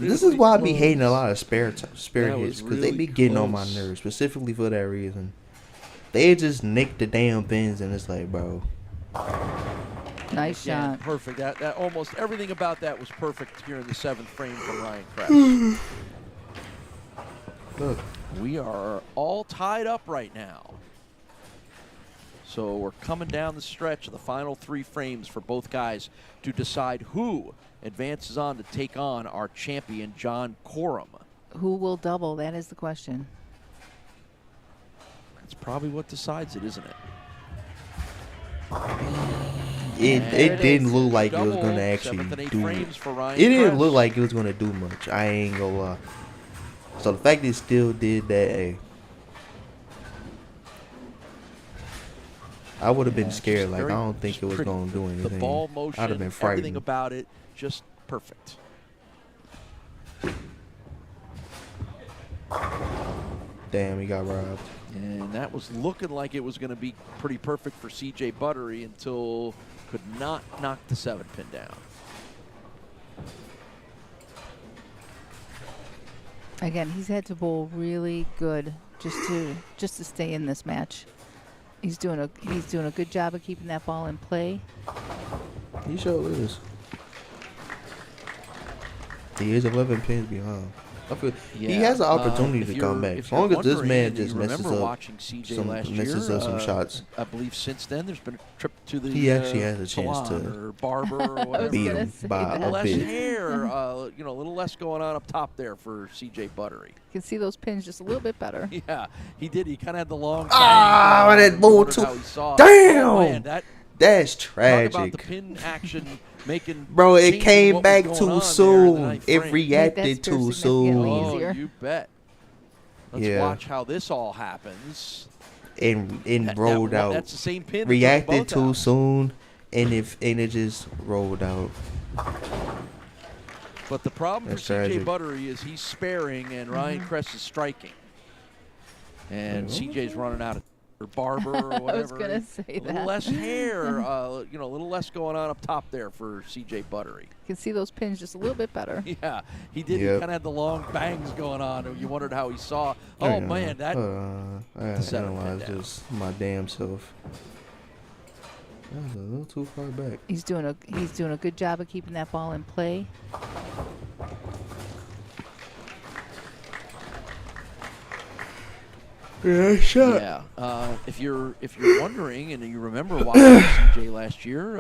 This is why I be hating a lot of spare hits, because they be getting on my nerves, specifically for that reason. They just nick the damn pins, and it's like, bro. Nice shot. Perfect. That almost everything about that was perfect here in the 7th frame from Ryan Kress. Look. We are all tied up right now. So we're coming down the stretch of the final 3 frames for both guys to decide who advances on to take on our champion, John Corum. Who will double? That is the question. That's probably what decides it, isn't it? It didn't look like it was going to actually do it. It didn't look like it was going to do much. I ain't going to lie. So the fact that it still did that, I would have been scared. Like, I don't think it was going to do anything. The ball motion, I'd have been frightened. everything about it, just perfect. Damn, he got robbed. And that was looking like it was going to be pretty perfect for CJ Buttery until could not knock the 7-pin down. Again, he's had to bowl really good just to stay in this match. He's doing a good job of keeping that ball in play. He sure is. He is 11 pins behind. I feel he has an opportunity to come back. As long as this man just messes up some shots. I believe since then there's been a trip to the he actually has a chance to or barber or whatever. beat him by a less bit. hair, a little less going on up top there for CJ Buttery. You can see those pins just a little bit better. Yeah, he did. He kind of had the long. That bull too. Damn, oh, man, that's tragic. Talk about the pin action making. Bro, it came back too soon. It reacted too soon. Oh, you bet. Let's watch how this all happens. And rolled out. That's the same pin. Reacted too soon, and it just rolled out. But the problem for CJ Buttery is he's sparing and Ryan Kress is striking. And CJ's running out of or barber or whatever. I was going to say a little that. less hair, a little less going on up top there for C.J. Buttery. You can see those pins just a little bit better. Yeah, he did. He Yep. kind of had the long bangs going on. You wondered how he saw. Oh, man, that. I analyzed this my damn self. That was a little too far back. He's doing a good job of keeping that ball in play. Yeah, shot. Yeah. If you're wondering and you remember watching CJ last year,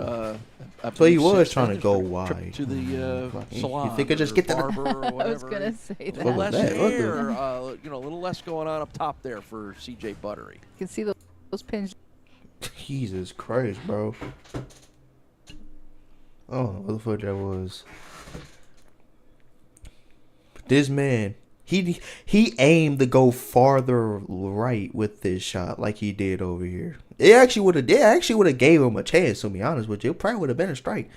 So he was Six trying to Fingers go trip wide. to the salon. You think I just or get the barber or whatever. I was going to say A that. little less that? What the- hair, a little less going on up top there for CJ Buttery. You can see those pins. Jesus Christ, bro. Oh, what the fuck that was. But this man, he aimed to go farther right with this shot like he did over here. It actually would have gave him a chance, to be honest with you. It probably would have been a strike.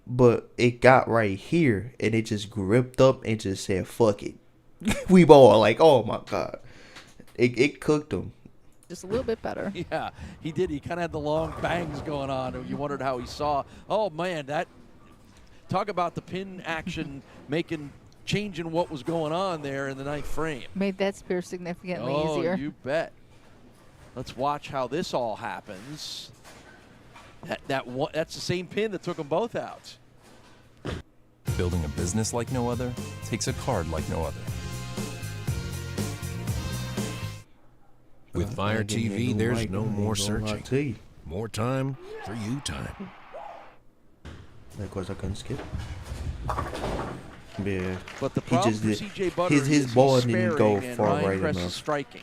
But it got right here and it just gripped up and just said, fuck it. We ball. Like, oh my God. It cooked him. Just a little bit better. Yeah, he did. He kind of had the long bangs going on. You wondered how he saw. Oh, man, that. Talk about the pin action changing what was going on there in the ninth frame. Made that spear significantly easier. Oh, you bet. Let's watch how this all happens. That's the same pin that took them both out. Building a business like no other takes a card like no other. With Fire TV, there's no more searching. More time for you time. Of course, I couldn't skip. Yeah. But the problem for CJ Buttery his is ball he's didn't go sparing and far Ryan right Kress enough. is striking.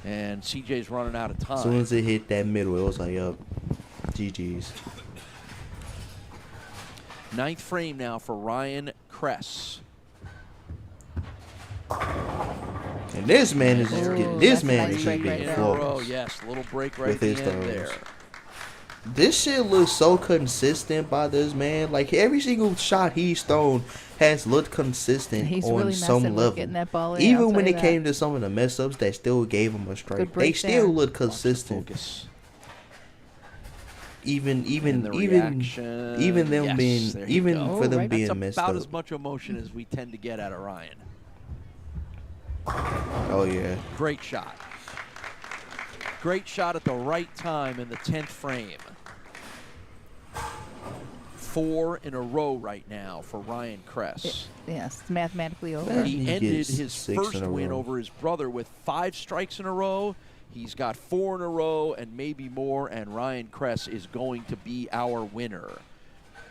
And CJ's running out of time. As soon as it hit that middle, it was like, up. GG's. Ninth frame now for Ryan Kress. And this man is just getting in a row. flawless. Yes, little break right With at the his end throws. there. This shit looks so consistent by this man. Like every single shot he's thrown has looked consistent He's on really some messing with level. getting that ball in, I'll Even tell when you it that. came to some of the mess ups that still gave him a strike, Good they break still there. look consistent. Focus. Even And the reaction. them Yes, being there you go. for them That's being messed about up. as much emotion as we tend to get out of Ryan. Oh yeah. Great shot. Great shot at the right time in the 10th frame. 4 in a row right now for Ryan Kress. Yes, it's mathematically over. He ended gets his 6 first in a win row. over his brother with 5 strikes in a row. He's got 4 in a row and maybe more, and Ryan Kress is going to be our winner.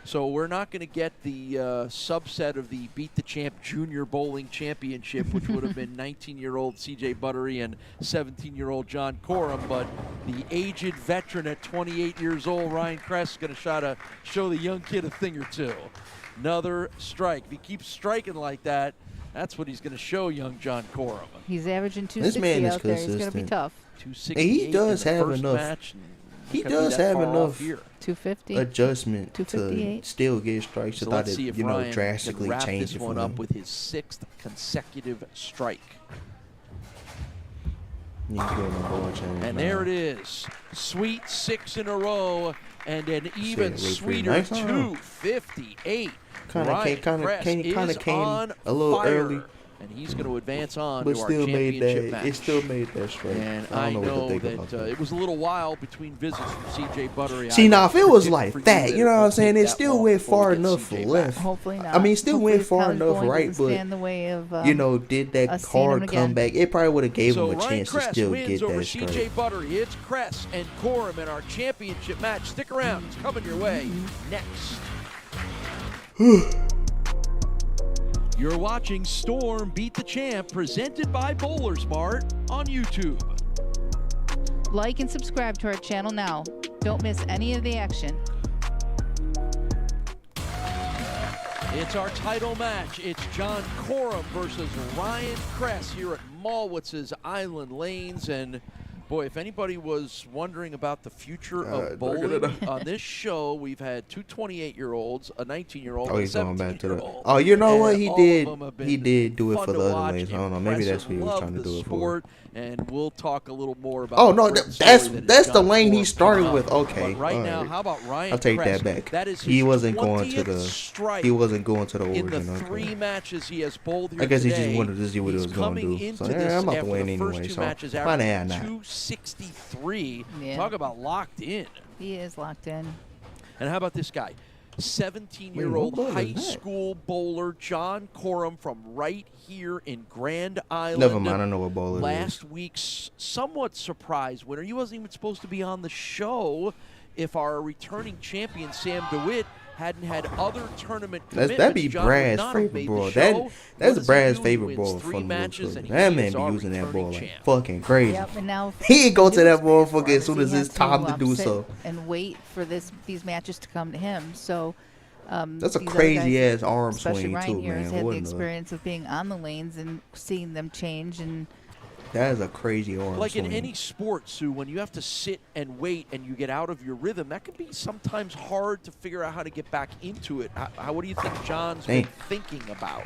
So we're not going to get the subset of the Beat the Champ Junior Bowling Championship, which would have been 19-year-old CJ Buttery and 17-year-old John Corum, but the aged veteran at 28 years old, Ryan Kress, is going to try to show the young kid a thing or two. Another strike. If he keeps striking like that, that's what he's going to show young John Corum. He's averaging This 260 man is out there. He's going to be consistent. tough. 268 He does in the have first enough. match, and He not gonna be does that have far off enough here. 250. adjustment to 258. still get strikes So without let's it, see if Ryan drastically can wrap changing this one for up him. with his 6th consecutive strike. He's doing a ball change And now. there it is. Sweet 6 in a row and an even wait, sweeter nice. 258. Kinda Ryan came Kress is on a little fire, early, and he's going to advance on but to our still made championship that. match. It still made that strike. And I I don't know what to know think about that that. it was a little while between visits from CJ Buttery. See, I now if it was predict like for that, that you know it what I'm won't saying? take It that still long went before far we get enough CJ left. back. Hopefully not. I mean, it still Hopefully went far college enough bowling right, doesn't but stand in the way of, did that us seeing him hard again. comeback? It probably would have gave So him a Ryan chance to Kress still wins get over that CJ strike. Buttery. It's Kress and Corum in our championship match. Stick around. It's coming your way next. You're watching Storm Beat the Champ, presented by BowlerSmart on YouTube. like and subscribe to our channel now. Don't miss any of the action. It's our title match. It's John Corum versus Ryan Kress here at Malwitz's Island Lanes. And Boy, if anybody was wondering about the future of bowling, on this show, we've had two 28-year-olds, a 19-year-old, and a 17-year-old. Oh, you know what? He did. He He did do it for the other lanes. I don't know. Maybe that's what he was trying to do it for. And we'll talk a little more about. Oh no, that's the lane he started with. Okay, but right now, how about Ryan? I'll take Kress? that back. That is he his wasn't going to 20th the. strike He wasn't going to the in origin. the three matches he has bowled here I guess he today. just wanted to see what he was going to do. So yeah, I'm out the way anyway. So fine, yeah, not. 263. Yeah. Talk about locked in. He is locked in. And how about this guy? 17-year-old Wait, what high is that? school bowler John Corum from right here in Grand Island. Never mind, I know what bowler it is. Last week's somewhat surprise winner. He wasn't even supposed to be on the show if our returning champion Sam DeWitt hadn't had other tournament commitments. That'd be John would Brad's not have favorite made the ball. show. That's What does he Brad's do? favorite He ball wins 3 from the matches, and he That is man be our using that ball returning like champ. fucking crazy. Yep, and now He ain't go to that motherfucker for as soon him as is it's he time has to do sit so. and wait for these matches to come to him. So That's a these other crazy guys, ass arm especially swing Ryan too, here, has man. had the What in the- experience of being on the lanes and seeing them change. And That is a crazy arm Like swing. in any sport, Sue, when you have to sit and wait and you get out of your rhythm, that can be sometimes hard to figure out how to get back into it. What do you think John's been thinking about?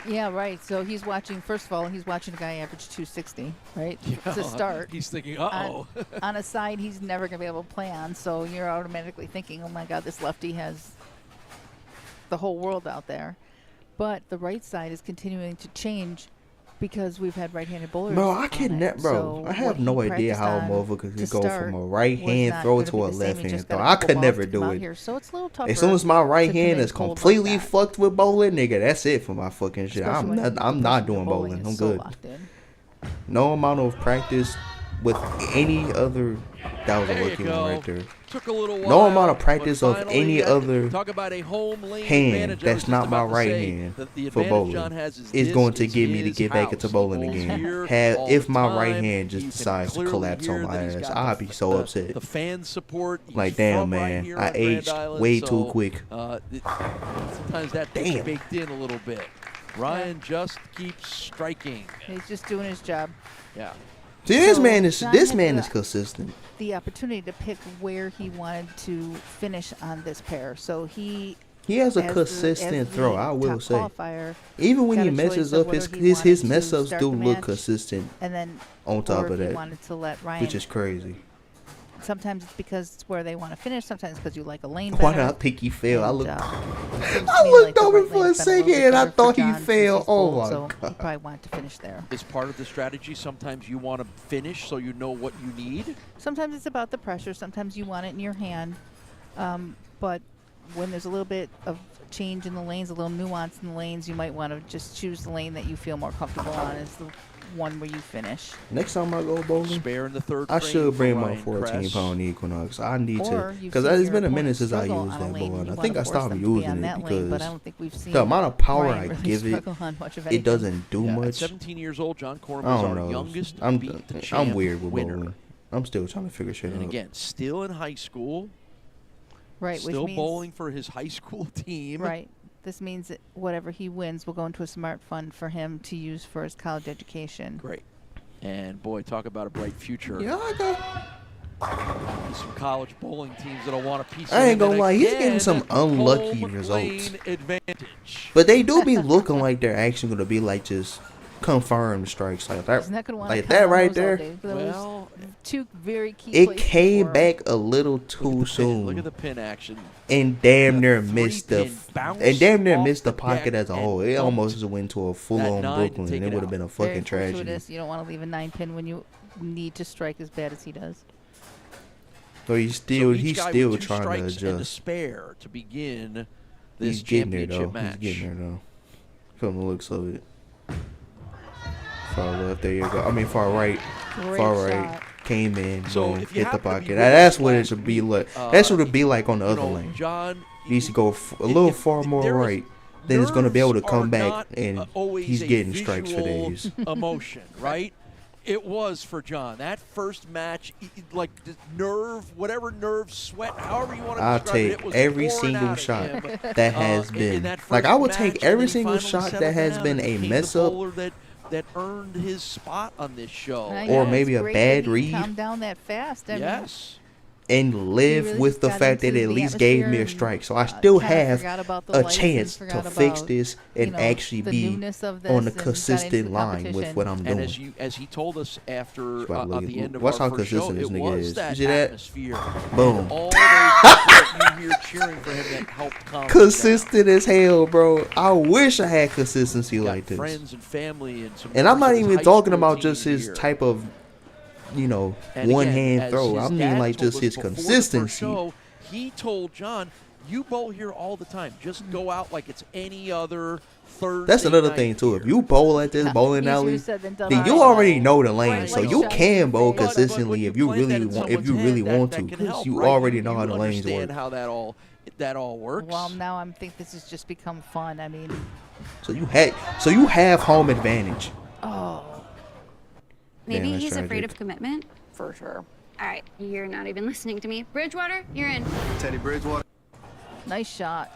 yeah, right. So he's watching. First of all, he's watching a guy average 260, right, Yeah, to start. he's thinking, uh-oh. On a side he's never going to be able to play on. So you're automatically thinking, oh my God, this lefty has the whole world out there. But the right side is continuing to change because we've had right-handed bowlers. Bro, I on can it. never, bro. So I have what no he idea practiced how a on motherfucker to could go start from a right was hand not throw gonna to be a the same. left He hand just throw. got a I couple could balls never to come do out it. here. So it's a little tougher As soon as my right to come hand in is cold like completely that. fucked with bowling, nigga, that's it for my fucking shit. Especially when I'm the not person doing you're bowling bowling. is I'm so good. locked in. No amount of practice with any other. That was There a you lucky go. one right there. Took a little while. No amount of practice but of finally any got- other talk about a home lane hand advantage. I was that's just not my about to right say hand that the for advantage bowling John has is this going to is get me to his get back into house. bowling He bowls again. here all If the my right time. hand just You can decides to clearly collapse on hear my that he's ass, got I'd be so upset. The fan support. He's Like, damn, from right man, here I on Grand aged Island, way so, too quick. Sometimes that gets baked in a little bit. Ryan just keeps striking. He's just doing his job. Yeah. See, this So man is John this had man the- is consistent. The opportunity to pick where he wanted to finish on this pair. So he has a as consistent as throw, the I will top say. qualifier, Even when got he a messes choice of up, his whether he his wanted mess to ups start do the look match, consistent. and then on top or of if he that, wanted to let Ryan, which is crazy. Sometimes it's because it's where they want to finish. Sometimes because you like a lane Why better. did I think he failed? I And, looked. seems to I me looked like the over right for a lane's been little second bit and I better for thought he John since failed. he's Oh bowled, my so god! he probably wanted to finish there. Is part of the strategy. Sometimes you want to finish so you know what you need. Sometimes it's about the pressure. Sometimes you want it in your hand. But when there's a little bit of change in the lanes, a little nuance in the lanes, you might want to just choose the lane that you feel more comfortable on as the one where you finish. Next time I go bowling, Spare in the third I frame should for bring my Ryan 14-pound Equinox. I need Or to, you've because seen it's your been a minute opponent since I struggle used on a that lane, ball. and And you I think I wanna force stopped them to be using on it that lane, but I because don't think we've seen the amount of power Ryan I really give it, struggle on much of it anything. doesn't do Yeah, at much. 17 years old, John Corum I is don't our know. youngest I'm beat the champ weird with winner. bowling. I'm still trying to figure shit And out. again, still in high school. Right, Still which means, bowling for his high school team. Right. This means that whatever he wins will go into a smart fund for him to use for his college education. Great. And boy, talk about a bright future. Yeah, I got. Some college bowling teams that'll want a piece. I of ain't him. gonna And lie, he's getting again, some unlucky home results. lane advantage. But they do be looking like they're actually gonna be like just confirmed strikes like that. He's not gonna want Like to that count on right those all there. day. There was two very key It places came for him. back a little too soon. Look at the pin action. And damn near missed the three-pin bounce and damn near off missed the the pocket deck as a whole. and It bumped almost just went to a full on that 9 to Brooklyn. take It it would have out. been a Very fucking tragedy. fortuitous. You don't want to leave a 9-pin when you need to strike as bad as he does. So he's So still each guy still with two trying to strikes and to adjust. spare to begin this He's getting there championship though. match. He's getting there though. From the looks of it. Far left, there you go. I mean far right. Great Far right. shot. Came in, So boom, if you hit the happen to be pocket. with That's us what it last should be week, like. That's what it'd be like on the you other know, lane. John, He needs to go a little far more there is- right. Then it's going to be able to nerves come are back not, and always he's a getting strikes for visual days. emotion, right? It was for John. That first match, like the nerve, whatever nerve, sweat, however you want to I'll describe it, take it was every pouring single out of shot him, that has in been. that Like first I would match, take and every then he single finally shot settled that has down been and a became mess the up bowler that that earned his spot on this show. Or maybe a bad read. Calm down that fast. I mean, Yes. And live really with the got fact that into it at the least gave me a atmosphere strike. and, So I still kinda have forgot about the a license, chance to forgot fix about, this and actually the be newness of on this a and got consistent into the line with competition. what I'm And doing. as he told us after That's right, look at at- the end of watch our how first show, consistent this it nigga was is. that You see that? atmosphere. Boom. And all those people that you hear cheering for him that helped calm him down. Consistent as hell, bro. I wish I had consistency Got like this. friends and family and some And I'm not members of his even high talking school about team just his here. type of, And one again, hand as throw. his I mean dad like told just us his before the first consistency. show, he told John, "You bowl here all the time. Just go out like it's any other Thursday That's another night thing too. here." If you bowl at this bowling Easier alley, said than done. then you already know the lane, Right, so like you shots can in bowl the face. consistently But if you when plant really that in want. If you someone's really head, want that to, can because help, you right? already know how You the lanes understand work. how that all works. Well, now I think this has just become fun. I mean, So you have home advantage. oh, Maybe that's he's afraid tragic. of commitment. For sure. All right, you're not even listening to me. Bridgewater, you're in. Teddy Bridgewater. nice shot.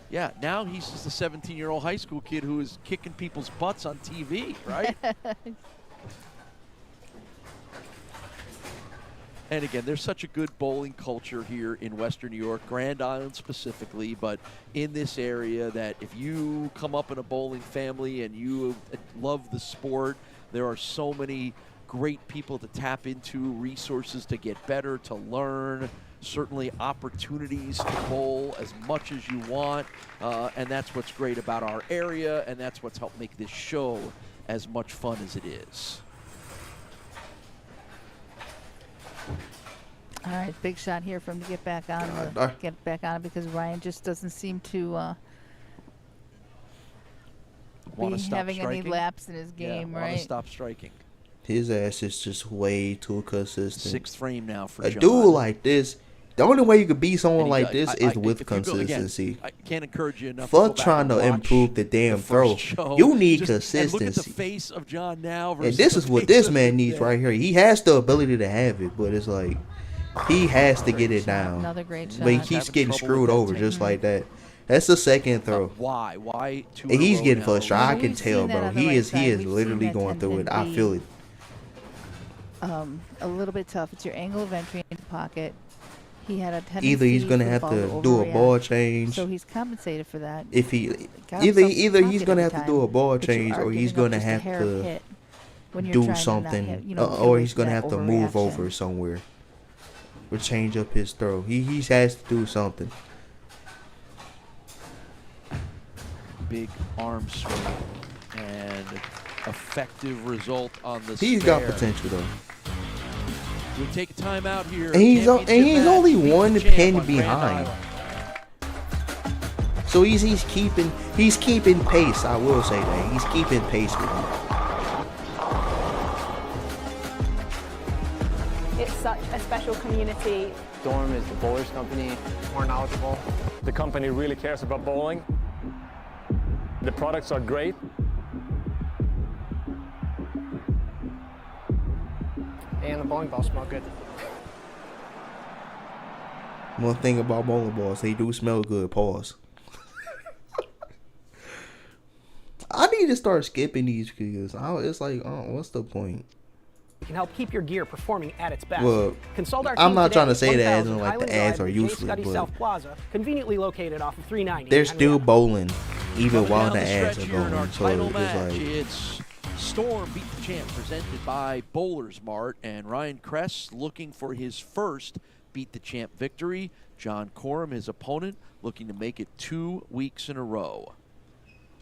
Yeah, now he's just a 17-year-old high school kid who is kicking people's butts on TV, right? And again, there's such a good bowling culture here in Western New York, Grand Island specifically, but in this area that if you come up in a bowling family and you love the sport, there are so many great people to tap into, resources to get better, to learn, certainly opportunities to bowl as much as you want, and that's what's great about our area, and that's what's helped make this show as much fun as it is. All right, big shot here for him to get back on. Get back on because Ryan just doesn't seem to Wanna be stop having any striking? lapse in his game, yeah, right? Want to stop striking. His ass is just way too consistent. Sixth frame now for a John. dude like this. The only way you could beat someone And he like does- this I- is I- with if you go- again, consistency. I can't encourage you enough. Fuck to go trying back to and watch improve the damn first throw. show. You need And look consistency. at the face of John now. And Versus this the is what face this of man needs today. right here. He has the ability to have it, but it's like he has to get it down. Another great But he shot. keeps Having getting trouble screwed with that over too. just like that. That's the second throw. Why? Why? Two And in a he's row getting now. frustrated. I We've can seen tell, that bro. on the He right is side. We've literally seen that going through it. tend to I feel be, it. A little bit tough. It's your angle of entry into pocket. He had a tendency Either he's gonna for the have ball to do a overreact, ball change. So he's compensated for that. If he Got either himself either in he's pocket gonna every have to do a time, ball but you change, are or he's giving up gonna just a have hair of to hit when you're do trying to not something, hit, you or know, give he's way gonna to have that to move overreaction. over somewhere, or change up his throw. He has to do something. Big arm swing and effective result on the He's got spare. potential though. We take a timeout here. And he's Championship only match. one Beat the champ pin on Grand behind. Island. So he's keeping pace. I will say that he's keeping pace with him. It's such a special community. Storm is the bowlers company, more knowledgeable. The company really cares about bowling. The products are great. And the bowling balls smell good. One thing about bowling balls, they do smell good. Pause. I need to start skipping these because it's like, oh, what's the point? Can help keep your gear performing at its best. Well, Consult our I'm team not today trying to at say that as 1000 in like the Highland ads Drive are in J. useless, Scuddy but South Plaza, conveniently located off of 390. they're still bowling even Coming while down the ads stretch are here in our going. So title it's match, like, it's Storm Beat the Champ presented by Bowlers Mart, and Ryan Kress looking for his first Beat the Champ victory. John Corum, his opponent, looking to make it 2 weeks in a row.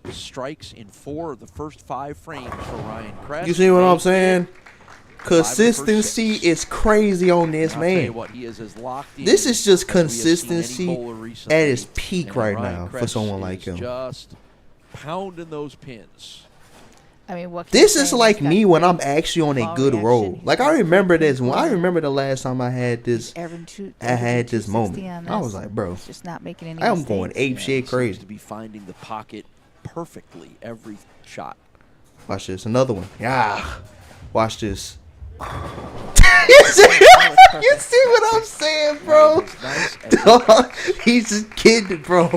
Strikes in 4 of the first 5 frames for Ryan Kress. you see what I'm saying? 5 of the first Consistency 6. is crazy on this And I'll tell you man. what, he is as locked in This is just as we have seen any consistency bowler recently. at its peak And right Ryan now for Kress someone like is him. Just pounding those pins. I mean, what can you This is say? like He's got me when I'm great actually on a ball good reaction. roll. He's Like got I remember great this one. I control. remember the last time I had this. Averaging I had this 260 moment. on I was this. like, bro, He's just not making any I'm mistakes. going ape Yeah, shit he seems crazy. to be finding the pocket perfectly every shot. Watch this. Another one. Yeah. Watch this. You see what I'm saying, bro? Nice as Dog, he's just kidding, bro.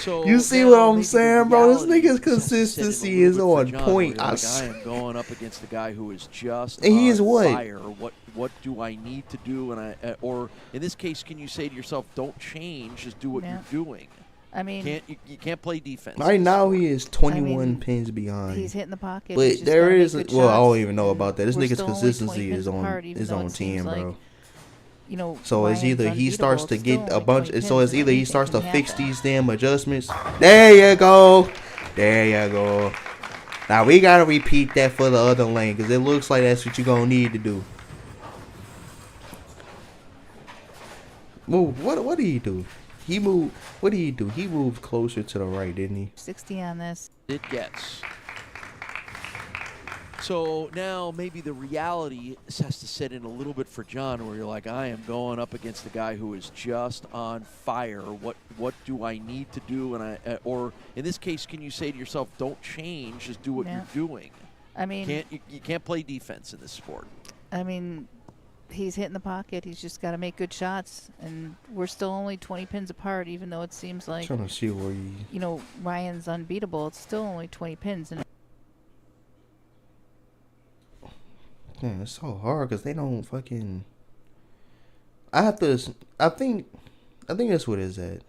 So You see now what I'm maybe the saying, bro? This reality nigga's sets in a consistency little is bit for on John, point. where you're I like, I am going up against the guy who is just And he is on what? fire. What do I need to do? And or in this case, can you say to yourself, don't change, just do what Yeah. you're doing? I mean, You can't play defense. Right now he is 21 I mean, pins behind. he's hitting the pocket. But He's just there gotta make is, good well, I don't shots, even know and about that. This we're nigga's still only 20 consistency pins is on apart, even though on it seems 10, bro. like, you know, So it's Ryan's either he unbeatable, starts to it's get still a only bunch. 20 So pins, it's and either he anything starts to can fix happen. these damn adjustments. There you go. There you go. Now we gotta repeat that for the other lane because it looks like that's what you're gonna need to do. Move. What did he do? He moved. What did he do? He moved closer to the right, didn't he? 60 on this. It gets. So now maybe the reality has to set in a little bit for John, where you're like, I am going up against the guy who is just on fire. What do I need to do? And or in this case, can you say to yourself, don't change, just do what Yeah. you're doing? I mean, You can't play defense in this sport. I mean, he's hitting the pocket. He's just got to make good shots, and we're still only 20 pins apart, even though it seems like, Trying to see where you. you know, Ryan's unbeatable. It's still only 20 pins, and Man, it's so hard because they don't fucking. I have to. I think that's what it is at.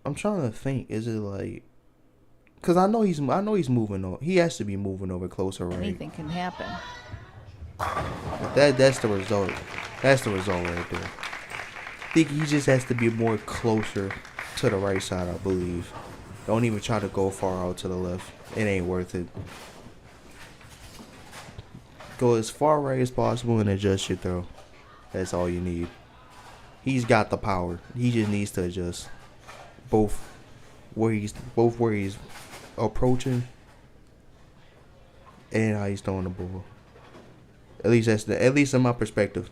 I'm trying to think. Is it like? Cause I know he's moving over. He has to be moving over closer, right? anything can happen. That's the result. That's the result right there. I think he just has to be more closer to the right side, I believe. Don't even try to go far out to the left. It ain't worth it. Go as far right as possible and adjust your throw. That's all you need. He's got the power. He just needs to adjust both where he's approaching and how he's throwing the ball. At least in my perspective.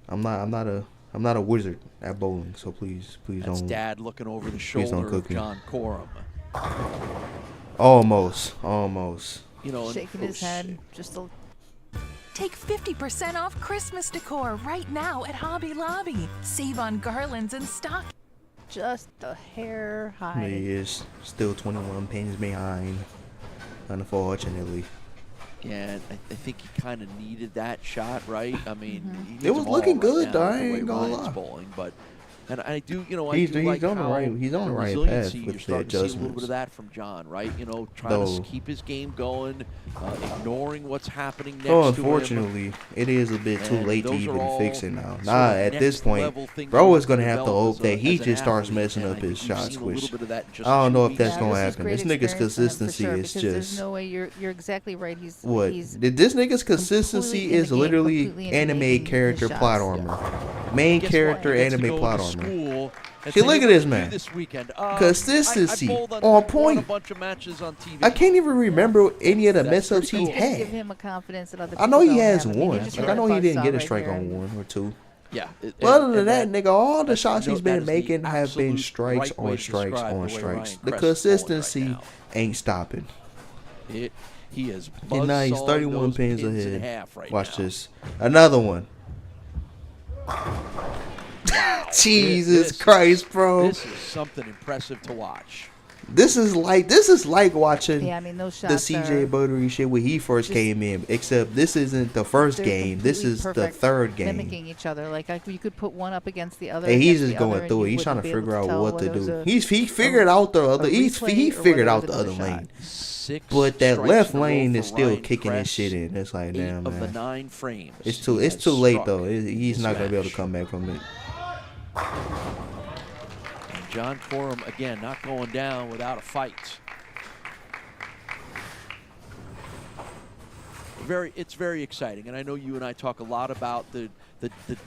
I'm not a wizard at bowling, so please That's don't. Dad looking over the don't shoulder cook of me. John Corum. Almost. You know, Shaking his head, just a Take 50% off Christmas decor right now at Hobby Lobby. Save on garlands and stock. just a hair high. He is still 21 pins behind, unfortunately. Yeah, I think he kind of needed that shot, right? I mean, he needs It was them looking all good, now though. with I the way ain't gonna Ryan's lie. bowling, but and I do, I He's do like on the how right- he's on the right resiliency, path you're with the starting to see a little bit adjustments. of that from John, right? Trying Though- to keep his game going, ignoring what's happening next Oh, to him. unfortunately, it is a bit too And late to those are even all fix it now. sort Nah, of at this next point, level things bro you is gonna have to develop hope as that he as an just starts athlete, messing and up I think his we've shots, seen a little which bit of that just I don't know if 2 that's weeks gonna ago. This is happen. great This nigga's experience for him, for consistency sure, is because there's just no way you're exactly right. He's what? he's This nigga's consistency completely in is the game, literally completely into anime making his character shots. plot armor. Main Guess what? character He gets to anime go plot to armor. school and See, say, look "Hey, at what this did you do man. this weekend?" Consistency I bowled on won point. a bunch of matches on TV. I can't even remember any of the That's mess ups pretty he cool. give had. him a confidence that other I know people he don't has have. I mean, you one. just Like, heard I know a he didn't buzzsaw get a right strike there. on one or two. Yeah. But other than that, nigga, all the that's shots he's that been is the making have been absolute strikes right way on to strikes describe on the way strikes. Ryan The Kress is bowling consistency right now. ain't stopping. He is And now he's buzzsawing 31 those pins pins in ahead. half right Watch now. this. Another one. Jesus Christ, bro. This is something impressive to watch. This is like watching Yeah, I mean, those the shots CJ are Buttery shit when he first just- came in. Except this isn't the first they're game. This completely is the perfect, third game. mimicking each other. Like you could put one up against the other. And he's against just the other, going and through it. you He's trying to wouldn't be able figure out tell what to whether it was do. a- He figured out the other. a He replay or figured whether out it the was other a shot. lane. 6 But that strikes left in a row lane for is still Ryan kicking his Kress. shit in. It's like, 8 damn, of the man. 9 frames. It's he too has late struck though. He's this not gonna be able to match. come back from it. And John Corum again not going down without a fight. It's very exciting, and I know you and I talk a lot about the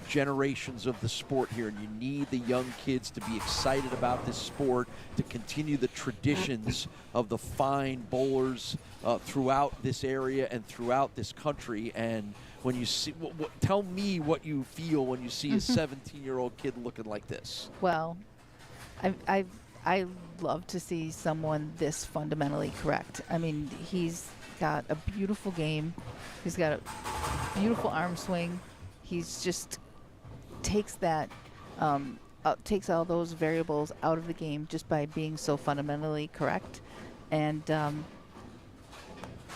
generations of the sport here, and you need the young kids to be excited about this sport, to continue the traditions of the fine bowlers throughout this area and throughout this country. And when you see, tell me what you feel when you see a 17-year-old kid looking like this. Well, I love to see someone this fundamentally correct. I mean, he's got a beautiful game. He's got a beautiful arm swing. He's just takes that takes all those variables out of the game just by being so fundamentally correct. And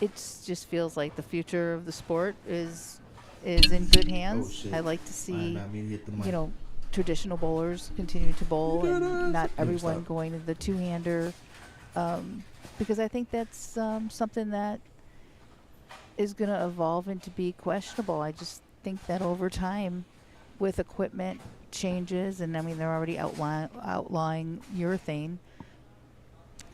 it just feels like the future of the sport is in good hands. I like to see, traditional bowlers continue to bowl and not everyone going to the two-hander, because I think that's something that is going to evolve into be questionable. I just think that over time, with equipment changes, and I mean they're already outlawing urethane.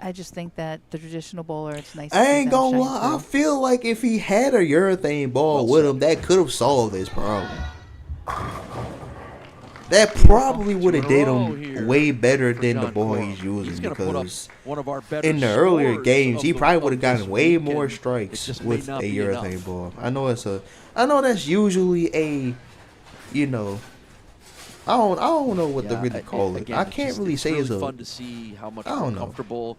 I just think that the traditional bowler, it's nice. I ain't gonna lie. I feel like if he had a urethane ball with him, that could have solved this problem. That probably would have did him way better than the ball he's using, because in the earlier games he probably would have gotten way more strikes with a urethane ball. I know that's usually a, I don't know what to really call it. I can't really say it's a. Fun to see how much I don't know. comfortable.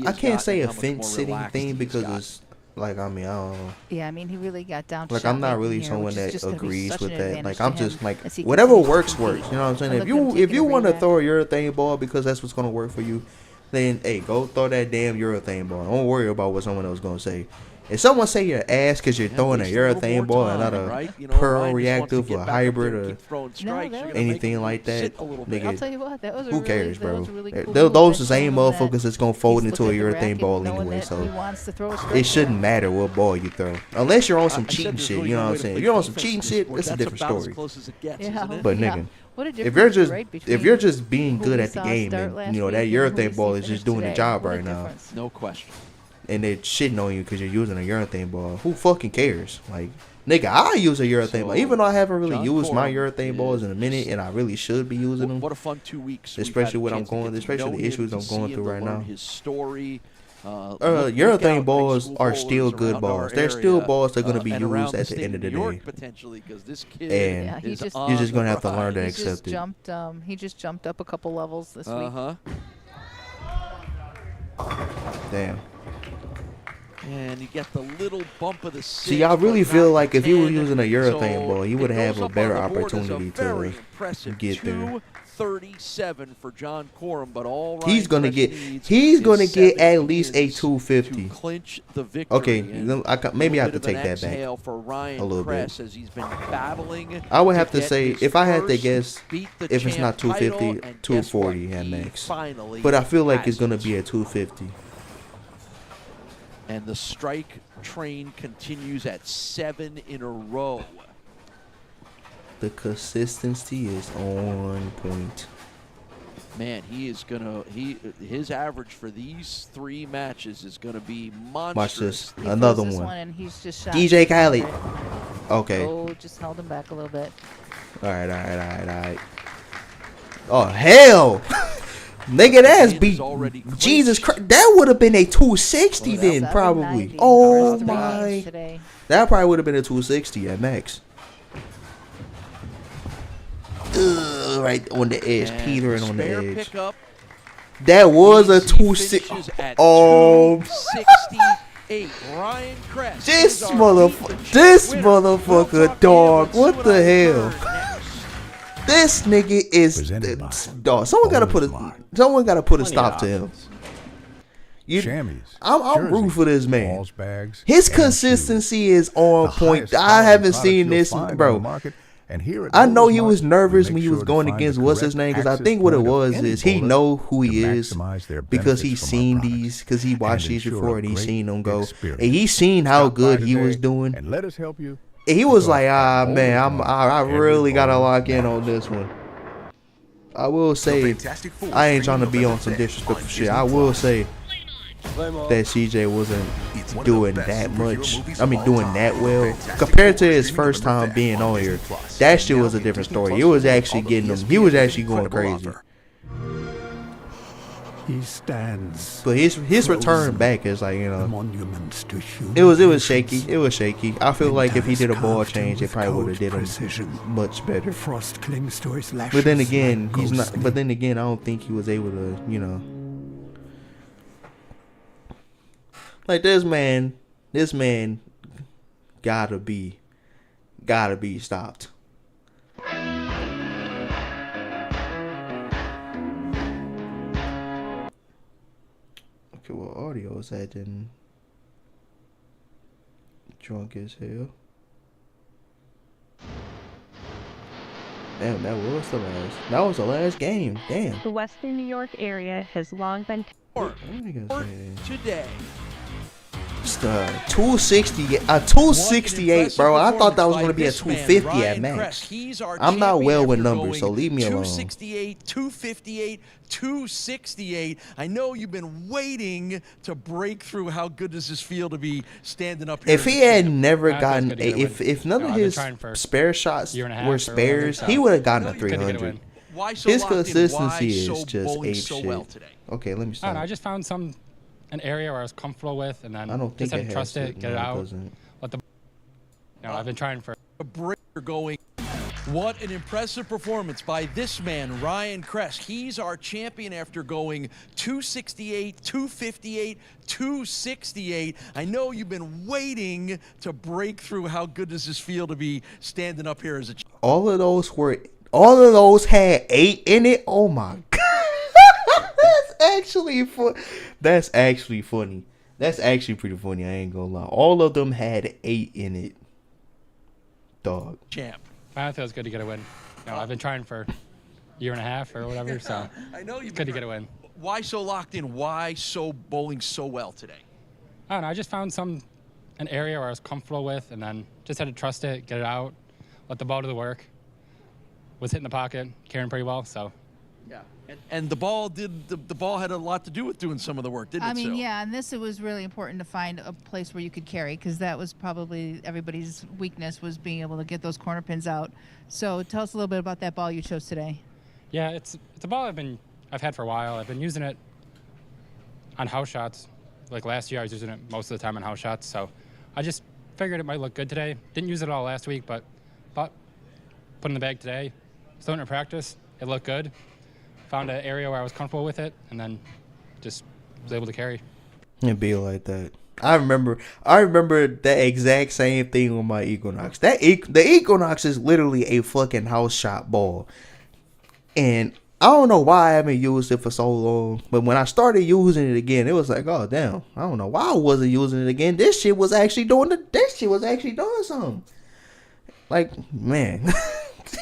I can't say a fence sitting thing because it's like, I don't know. Yeah, I mean he really got down to like, I'm not really someone that agrees with that. Like, I'm just like, as he whatever continues works to works. You know what I'm saying? I'll If you want to throw a urethane ball because that's what's gonna work for you, then hey, go throw that damn urethane ball. Don't worry about what someone else gonna say. If someone say you're ass because you're throwing a urethane ball and not a pearl reactive or hybrid or anything like that, nigga, I'll tell you what, that was who cares, bro? Really cool Those the same motherfuckers that's gonna fold into a urethane ball anyway, so it shouldn't matter what ball you throw, unless you're on some cheating shit. You know what I'm saying? If you're on some cheating shit, it's a different story. But nigga, if you're just being good at the game, and that urethane ball is just doing the job right now, no question. And they're shitting on you because you're using a urethane ball. Who fucking cares? Like, nigga, I use a urethane ball. Even though I haven't really used my urethane balls in a minute, and I really should be using them. What a fun 2 weeks. Especially what I'm going, especially the issues I'm going through right now. His story. Urethane balls are still good balls. They're still balls that are going to be used at the end of the day. Potentially, because this kid and you're just going to have to learn to accept it. He just jumped up a couple levels this week. Damn. And you get the little bump of the six. See, I really feel like if he was using a urethane ball, he would have a better opportunity to get there. 237 for John Corum, but all right. He's gonna get at least a 250. To clinch the victory. Okay, maybe I have to take that back for Ryan a little bit. As he's been battling. I would have to say, if I had to guess, if it's not 250, 240 at max. But I feel like it's gonna be a 250. And the strike train continues at 7 in a row. The consistency is on point. Man, his average for these 3 matches is gonna be monstrous. Watch this. Another one. And he's just shot DJ Khaled. Okay. Oh, just held him back a little bit. All right. Oh, hell. Nigga, that's beat. Jesus Christ. That would have been a 260 then, probably. Oh, my. That probably would have been a 260 at max. Right on the edge, teetering on the edge. Pickup. That was a 260. Oh, 68. Ryan Kress. This motherfucker, dog. What the hell? This nigga is dog. Someone gotta put a stop to him. I'm rooting for this man. His consistency is on point. I haven't seen this, bro. I know he was nervous when he was going against what's his name, because I think what it was is he know who he is because he's seen these, because he watched these before and he's seen them go, and he's seen how good he was doing. And let us help you. And he was like, man, I really gotta lock in on this one. I will say, I ain't trying to be on some disrespectful shit. I will say that CJ wasn't doing that much. I mean, doing that well compared to his first time being on here. That shit was a different story. It was actually getting him. He was actually going crazy. He stands. But his return back is like, it was shaky. It was shaky. I feel like if he did a ball change, it probably would have did him much better. Frost clings to his lashes. But then again, he's not. But then again, I don't think he was able to, like this man gotta be stopped. was acting drunk as hell. Damn, that was the last game. Damn. The Western New York area has long been today. Just 268, bro. I thought that was going to be a 250 at max. I'm not well with numbers, so leave me alone. 268, 258, 268. I know you've been waiting to break through. How good does this feel to be standing up here? If he had never gotten, if none of his spare shots were spares, he would have gotten a 300. His consistency is just ape shit. Okay, let me stop. I just found an area where I was comfortable with, and then I don't think just had to trust it, get it out. I've been trying for a breaker going. What an impressive performance by this man, Ryan Kress. He's our champion after going 268, 258, 268. I know you've been waiting to break through. How good does this feel to be standing up here as a champion? All of those had 8 in it. Oh my god. That's actually funny. That's actually pretty funny. I ain't gonna lie. All of them had 8 in it. Dog. Champ. It feels good to get a win. I've been trying for a year and a half or whatever, so I know it's good to get a win. Why so locked in? Why so bowling so well today? I don't know. I just found an area where I was comfortable with, and then just had to trust it, get it out, let the ball do the work. Was hitting the pocket, carrying pretty well, so. Yeah, and the ball the ball had a lot to do with doing some of the work, didn't it? I mean, yeah, and it was really important to find a place where you could carry, because that was probably everybody's weakness, was being able to get those corner pins out. So tell us a little bit about that ball you chose today. Yeah, it's a ball I've had for a while. I've been using it on house shots. Like last year, I was using it most of the time on house shots. So I just figured it might look good today. Didn't use it all last week, but put in the bag today. Still in practice. It looked good. Found an area where I was comfortable with it, and then just was able to carry. It'd be like that. I remember that exact same thing with my Equinox. The Equinox is literally a fucking house shot ball. And I don't know why I haven't used it for so long, but when I started using it again, it was like, oh damn, I don't know why I wasn't using it again. This shit was actually doing something. Like, man.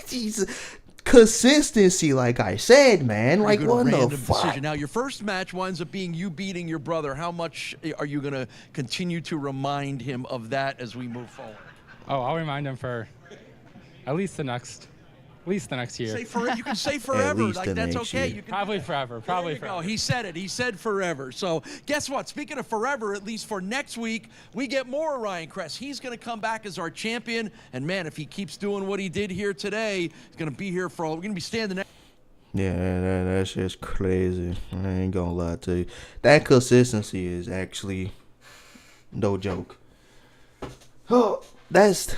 Jesus. Consistency, like I said, man. Like, what the fuck? Decision. Now, your first match winds up being you beating your brother. How much are you going to continue to remind him of that as we move forward? Oh, I'll remind him for at least the next year. You can say forever. Like, that's okay. You can probably forever. Probably forever. Oh, he said it. He said forever. So guess what? Speaking of forever, at least for next week, we get more Ryan Kress. He's going to come back as our champion. And man, if he keeps doing what he did here today, he's going to be here for all. We're going to be standing next. Yeah, that's just crazy. I ain't gonna lie to you. That consistency is actually no joke. Oh, that's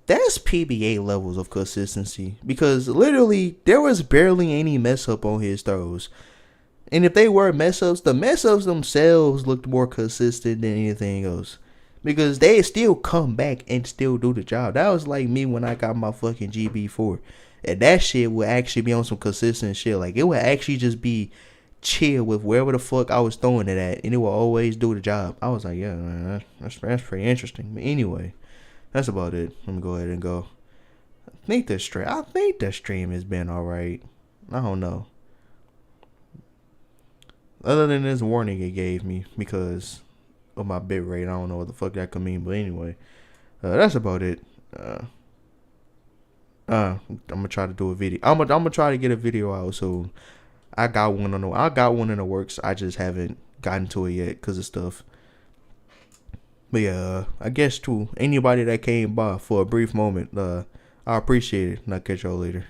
PBA levels of consistency, because literally there was barely any mess up on his throws. And if they were mess ups, the mess ups themselves looked more consistent than anything else, because they still come back and still do the job. That was like me when I got my fucking GB4. And that shit would actually be on some consistent shit. Like, it would actually just be chill with wherever the fuck I was throwing it at, and it will always do the job. I was like, yeah, man, that's pretty interesting. But anyway, that's about it. Let me go ahead and go. I think the stream has been alright. I don't know. Other than this warning it gave me because of my bit rate, I don't know what the fuck that could mean. But anyway, that's about it. I'm gonna try to do a video. I'm gonna try to get a video out soon. I got one in the works. I just haven't gotten to it yet because of stuff. But yeah, I guess to anybody that came by for a brief moment, I appreciate it, and I'll catch y'all later.